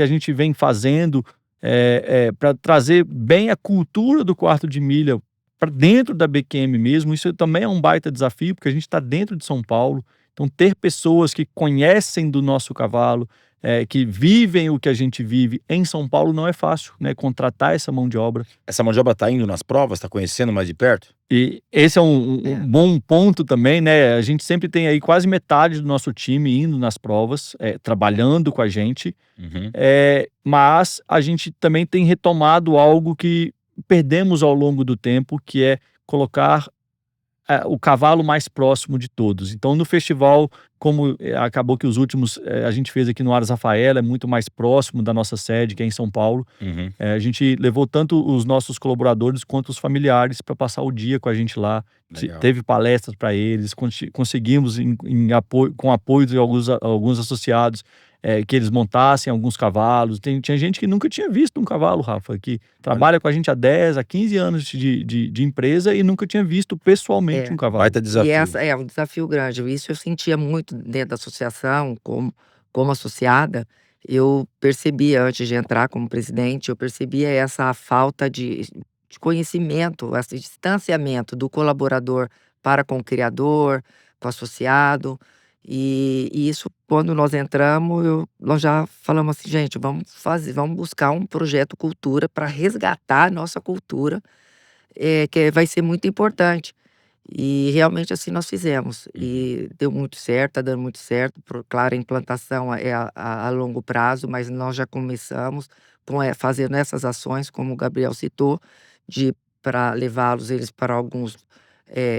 C: a gente vem fazendo para trazer bem a cultura do quarto de milha para dentro da BQM mesmo. Isso também é um baita desafio, porque a gente está dentro de São Paulo. Então ter pessoas que conhecem do nosso cavalo, que vivem o que a gente vive em São Paulo não é fácil, né? Contratar essa mão de obra.
A: Essa mão de obra está indo nas provas, está conhecendo mais de perto?
C: E esse é um bom ponto também, né? A gente sempre tem aí quase metade do nosso time indo nas provas, trabalhando com a gente.
A: Uhum.
C: Mas a gente também tem retomado algo que perdemos ao longo do tempo, que é colocar o cavalo mais próximo de todos. Então, no festival, como acabou que os últimos a gente fez aqui no Aras Rafaela, é muito mais próximo da nossa sede, que é em São Paulo.
A: Uhum.
C: A gente levou tanto os nossos colaboradores quanto os familiares para passar o dia com a gente lá.
A: Legal.
C: Teve palestras para eles, conseguimos com apoio de alguns associados, que eles montassem alguns cavalos. Tinha gente que nunca tinha visto um cavalo, Rafa, que trabalha com a gente há 10, há 15 anos de empresa e nunca tinha visto pessoalmente um cavalo.
A: Baita desafio.
B: E essa é um desafio grande. Isso eu sentia muito dentro da associação, como associada. Eu percebia, antes de entrar como presidente, eu percebia essa falta de conhecimento, esse distanciamento do colaborador para com o criador, com o associado. E isso, quando nós entramos, nós já falamos assim, gente, vamos buscar um projeto cultura para resgatar a nossa cultura, que vai ser muito importante. E realmente assim nós fizemos. E deu muito certo, está dando muito certo. Claro, a implantação é a longo prazo, mas nós já começamos fazendo essas ações, como o Gabriel citou, para levá-los eles para alguns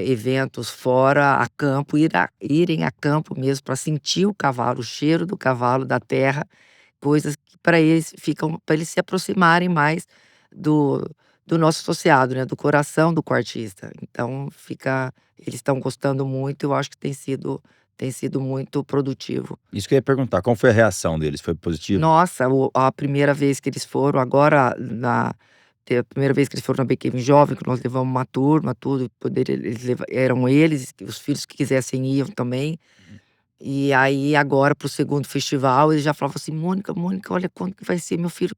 B: eventos fora, a campo, irem a campo mesmo para sentir o cavalo, o cheiro do cavalo, da terra, coisas que para eles se aproximarem mais do nosso associado, né, do coração do quartista. Então eles estão gostando muito, eu acho que tem sido muito produtivo.
A: Isso que eu ia perguntar, qual foi a reação deles? Foi positiva?
B: Nossa, a primeira vez que eles foram agora a primeira vez que eles foram na BQM Jovem, que nós levamos uma turma, tudo, eram eles, os filhos que quisessem iam também. E aí agora pro segundo festival, eles já falavam assim: "Mônica, olha quando que vai ser, meu filho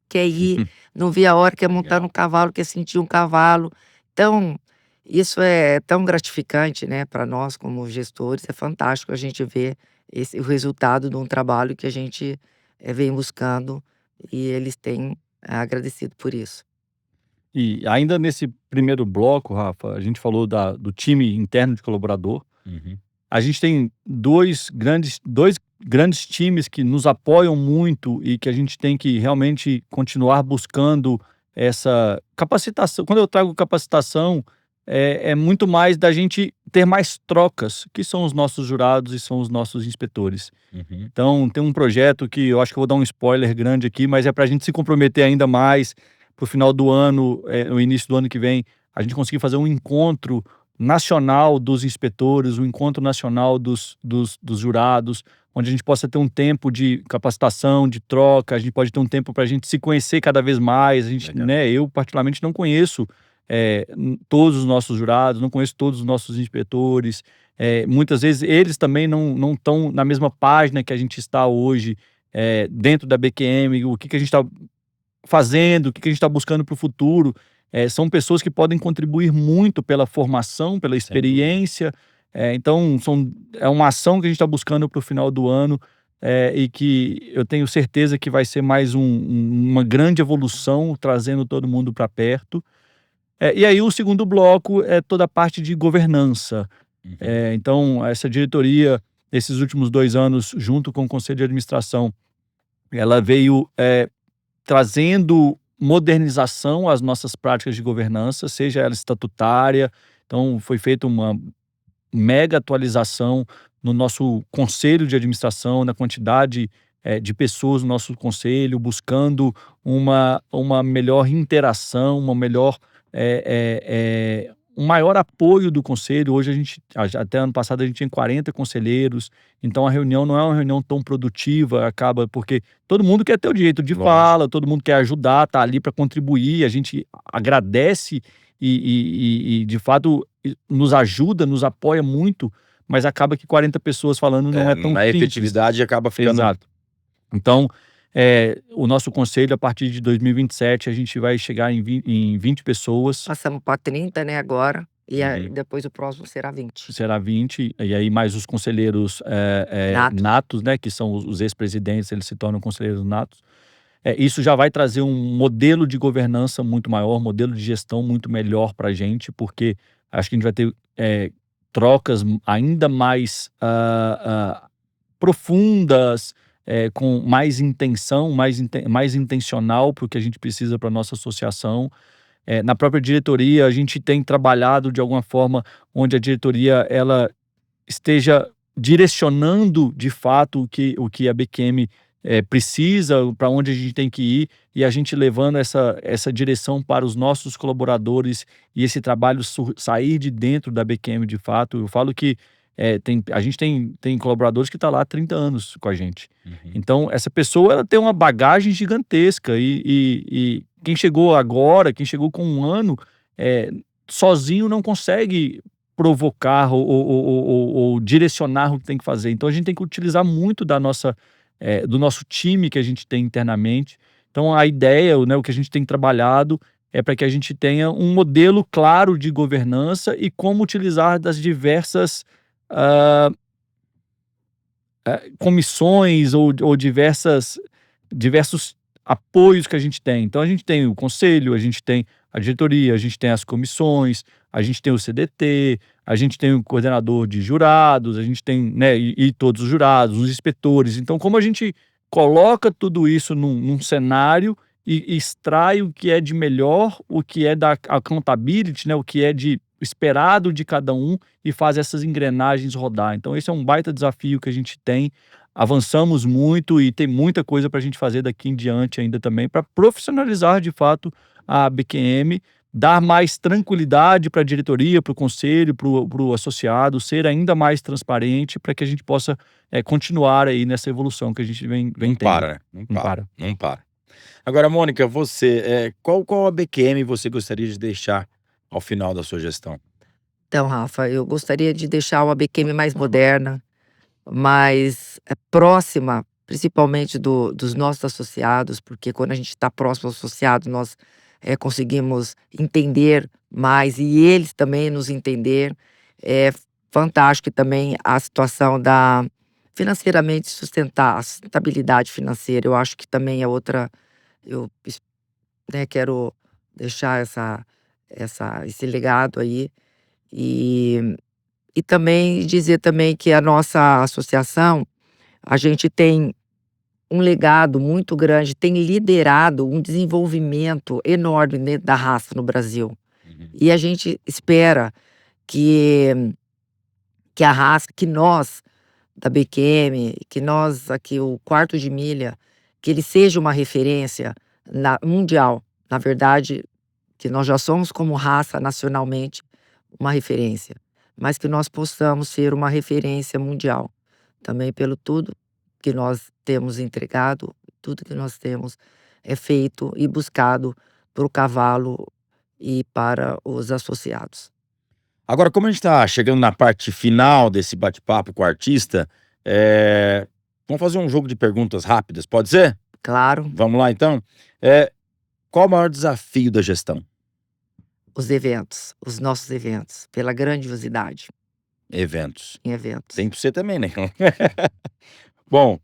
B: quer ir, não vê a hora, quer montar no cavalo, quer sentir um cavalo". Então, isso é tão gratificante, né, para nós como gestores, é fantástico a gente ver o resultado de um trabalho que a gente, vem buscando, e eles têm agradecido por isso.
C: E ainda nesse primeiro bloco, Rafa, a gente falou do time interno de colaborador.
A: Uhum.
C: A gente tem dois grandes times que nos apoiam muito e que a gente tem que realmente continuar buscando essa capacitação. Quando eu trago capacitação, é muito mais da gente ter mais trocas, que são os nossos jurados e são os nossos inspetores.
A: Uhum.
C: Então, tem um projeto que eu acho que eu vou dar um spoiler grande aqui, mas é para a gente se comprometer ainda mais para o final do ano, no início do ano que vem, a gente conseguir fazer um encontro nacional dos inspetores, um encontro nacional dos jurados, onde a gente possa ter um tempo de capacitação, de troca, a gente pode ter um tempo para a gente se conhecer cada vez mais. A gente,
A: Legal.
C: né, eu particularmente não conheço todos os nossos jurados, não conheço todos os nossos inspetores. Muitas vezes eles também não estão na mesma página que a gente está hoje, dentro da BQM, o que a gente está fazendo, o que a gente está buscando para o futuro. São pessoas que podem contribuir muito pela formação, pela experiência. Então, é uma ação que a gente está buscando para o final do ano, e que eu tenho certeza que vai ser mais uma grande evolução, trazendo todo mundo para perto. E aí o segundo bloco é toda a parte de governança.
A: Uhum.
C: Então, essa diretoria, nesses últimos 2 anos, junto com o Conselho de Administração, ela veio trazendo modernização às nossas práticas de governança, seja ela estatutária. Então, foi feita uma mega atualização no nosso conselho de administração, na quantidade de pessoas no nosso conselho, buscando uma melhor interação, um maior apoio do conselho. Hoje até ano passado a gente tinha 40 conselheiros, então a reunião não é uma reunião tão produtiva, acaba porque todo mundo quer ter o direito de
A: Lógico.
C: fala, todo mundo quer ajudar, tá ali para contribuir, a gente agradece e de fato nos ajuda, nos apoia muito, mas acaba que 40 pessoas falando não é tão
A: Na
C: simples.
A: efetividade acaba ficando...
C: Exato. Então, o nosso conselho, a partir de 2027, a gente vai chegar em 20 pessoas.
B: Passamos para 30, né, agora, e aí
A: Uhum.
B: depois o próximo será 20.
C: Será 20, e aí mais os conselheiros
B: Natos.
C: natos, né, que são os ex-presidentes, eles se tornam conselheiros natos. Isso já vai trazer um modelo de governança muito maior, modelo de gestão muito melhor para a gente, porque acho que a gente vai ter trocas ainda mais profundas, com mais intenção, mais intencional para o que a gente precisa para a nossa associação. Na própria diretoria, a gente tem trabalhado de alguma forma onde a diretoria ela esteja direcionando de fato o que a BQM precisa, para onde a gente tem que ir, e a gente levando essa direção para os nossos colaboradores e esse trabalho sair de dentro da BQM de fato. Eu falo que a gente tem colaboradores que estão lá há 30 anos com a gente.
A: Uhum.
C: Então, essa pessoa ela tem uma bagagem gigantesca e quem chegou agora, quem chegou com 1 ano, sozinho não consegue provocar ou direcionar o que tem que fazer. Então, a gente tem que utilizar muito do nosso time que a gente tem internamente. Então, a ideia, né, o que a gente tem trabalhado é para que a gente tenha um modelo claro de governança e como utilizar das diversas comissões ou diversos apoios que a gente tem. Então, a gente tem o conselho, a gente tem a diretoria, a gente tem as comissões, a gente tem o CDT, a gente tem o coordenador de jurados, a gente tem, né, e todos os jurados, os inspetores. Então, como a gente coloca tudo isso num cenário e extrai o que é de melhor, o que é da accountability, né, o que é de esperado de cada um, e faz essas engrenagens rodar. Então, esse é um baita desafio que a gente tem. Avançamos muito e tem muita coisa para a gente fazer daqui em diante ainda também, para profissionalizar de fato a BQM, dar mais tranquilidade para a diretoria, para o conselho, para o associado, ser ainda mais transparente para que a gente possa continuar aí nessa evolução que a gente vem
A: Não
C: tendo.
A: para, né?
C: Não para.
A: Não para. Agora, Mônica, você, qual a BQM você gostaria de deixar ao final da sua gestão?
B: Então, Rafa, eu gostaria de deixar uma BQM mais moderna, mais próxima, principalmente dos nossos associados, porque quando a gente está próximo ao associado, nós conseguimos entender mais e eles também nos entender. É fantástico também a situação da financeiramente sustentar, a sustentabilidade financeira. Eu acho que também é outra. Eu quero deixar esse legado aí. E, e também dizer também que a nossa associação, a gente tem um legado muito grande, tem liderado um desenvolvimento enorme dentro da raça no Brasil.
A: Uhum.
B: E a gente espera que a raça, que nós, da BQM, que nós aqui, o Quarto de Milha, que ele seja uma referência mundial. Na verdade, que nós já somos como raça nacionalmente uma referência, mas que nós possamos ser uma referência mundial. Também pelo tudo que nós temos entregado, tudo que nós temos é feito e buscado para o cavalo e para os associados.
A: Agora, como a gente está chegando na parte final desse bate-papo com o artista, vamos fazer um jogo de perguntas rápidas, pode ser?
B: Claro,
A: Vamos lá, então? Qual o maior desafio da gestão?
B: os nossos eventos, pela grandiosidade
A: Eventos.
B: em eventos.
A: Tem para você também, né? Bom,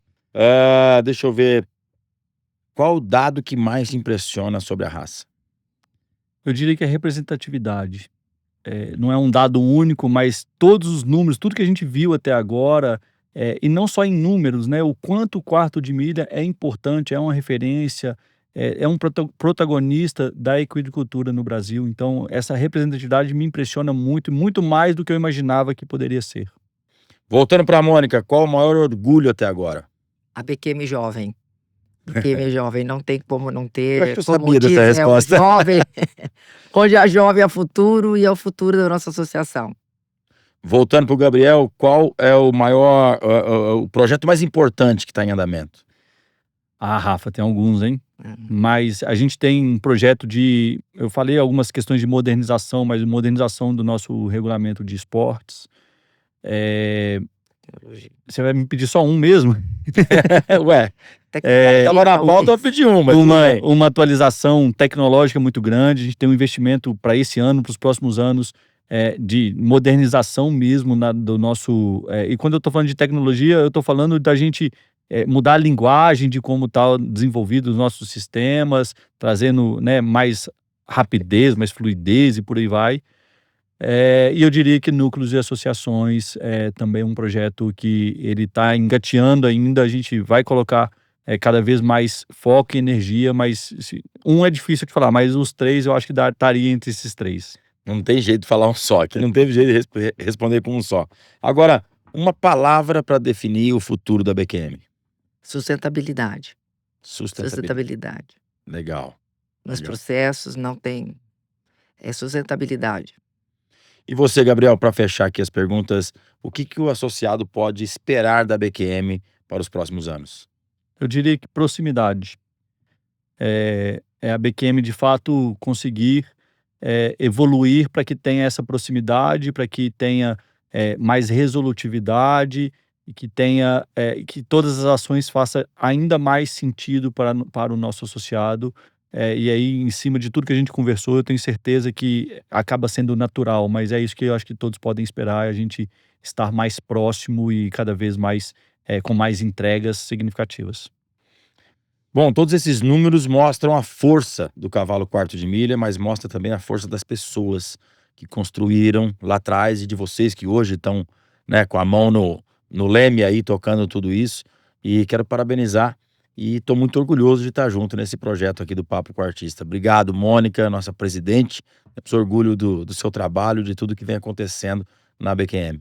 A: deixa eu ver. Qual o dado que mais te impressiona sobre a raça?
C: Eu diria que é representatividade. Não é um dado único, mas todos os números, tudo que a gente viu até agora, e não só em números, né? O quanto o quarto de milha é importante, é uma referência, é um protagonista da equicultura no Brasil. Então, essa representatividade me impressiona muito, muito mais do que eu imaginava que poderia ser.
A: Voltando para a Mônica, qual o maior orgulho até agora?
B: A BQM Jovem. BQM Jovem, não tem como não
A: Eu acho
B: ter,
A: que eu
B: como
A: sabia dessa
B: dizem,
A: resposta.
B: o jovem, onde a jovem é o futuro e é o futuro da nossa associação.
A: Voltando para o Gabriel, qual é o maior, o projeto mais importante que está em andamento?
C: Ah, Rafa, tem alguns, hein? Mas a gente tem um projeto eu falei algumas questões de modernização, mas modernização do nosso regulamento de esportes. Você vai me pedir só um mesmo?
A: Ué,
B: Tecnologia,
A: tava na pauta, eu pedi mas tudo bem.
C: Uma atualização tecnológica muito grande. A gente tem um investimento para esse ano, para os próximos anos, de modernização mesmo do nosso. E quando eu estou falando de tecnologia, eu estou falando da gente mudar a linguagem de como está desenvolvido os nossos sistemas, trazendo, né, mais rapidez, mais fluidez e por aí vai. E eu diria que núcleos e associações é também um projeto que ele está engateando ainda. A gente vai colocar cada vez mais foco e energia, mas um é difícil de falar, mas os três eu acho que estaria entre esses três.
A: Não tem jeito de falar um só, que não teve jeito de responder com um só. Agora, uma palavra para definir o futuro da BQM.
B: sustentabilidade.
A: Sustentabilidade.
B: Sustentabilidade.
A: Legal.
B: Nos
A: Legal.
B: processos não tem. É sustentabilidade.
A: E você, Gabriel, para fechar aqui as perguntas, o que o associado pode esperar da BQM para os próximos anos?
C: Eu diria que proximidade. É a BQM de fato conseguir evoluir para que tenha essa proximidade, para que tenha mais resolutividade e que tenha que todas as ações façam ainda mais sentido para o nosso associado. E aí, em cima de tudo que a gente conversou, eu tenho certeza que acaba sendo natural, mas é isso que eu acho que todos podem esperar, a gente estar mais próximo e cada vez mais com mais entregas significativas.
A: Bom, todos esses números mostram a força do cavalo quarto de milha, mas mostra também a força das pessoas que construíram lá atrás e de vocês que hoje estão, né, com a mão no leme aí, tocando tudo isso. E quero parabenizar e estou muito orgulhoso de estar junto nesse projeto aqui do Papo com o Artista. Obrigado, Mônica, nossa presidente. Eu sou orgulho do seu trabalho, de tudo que vem acontecendo na BQM.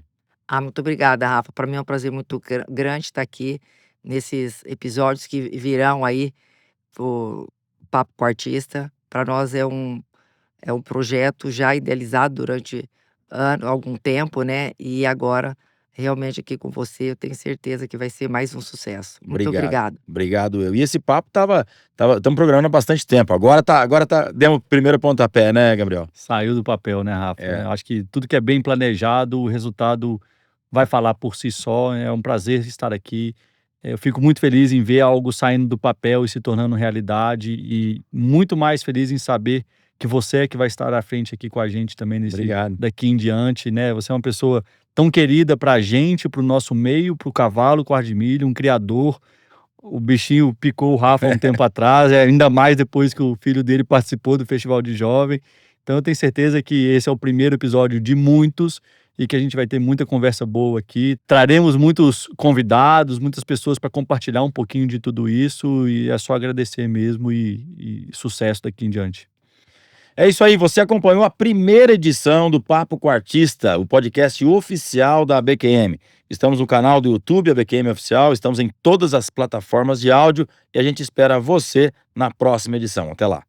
B: Muito obrigada, Rafa. Para mim é um prazer muito grande estar aqui nesses episódios que virão aí pro Papo com o Artista. para nós é um projeto já idealizado durante algum tempo, né? E agora, realmente aqui com você, eu tenho certeza que vai ser mais um sucesso. Muito obrigado.
A: Obrigado, eu. E esse papo estamos programando há bastante tempo. Agora demos o primeiro pontapé, né, Gabriel?
C: Saiu do papel, né, Rafa?
A: É.
C: Acho que tudo que é bem planejado, o resultado vai falar por si só. É um prazer estar aqui. Eu fico muito feliz em ver algo saindo do papel e se tornando realidade, e muito mais feliz em saber que você é que vai estar à frente aqui com a gente também
A: Obrigado.
C: daqui em diante, né? Você é uma pessoa tão querida pra gente, pro nosso meio, pro cavalo quarto de milha, um criador. O bichinho picou o Rafa há um tempo atrás, ainda mais depois que o filho dele participou do Festival de Jovem. Então eu tenho certeza que esse é o primeiro episódio de muitos, e que a gente vai ter muita conversa boa aqui. Traremos muitos convidados, muitas pessoas para compartilhar um pouquinho de tudo isso, e é só agradecer mesmo, e sucesso daqui em diante.
A: É isso aí, você acompanhou a primeira edição do Papo com Artista, o podcast oficial da BQM. Estamos no canal do YouTube, a BQM Oficial, estamos em todas as plataformas de áudio, e a gente espera você na próxima edição. Até lá.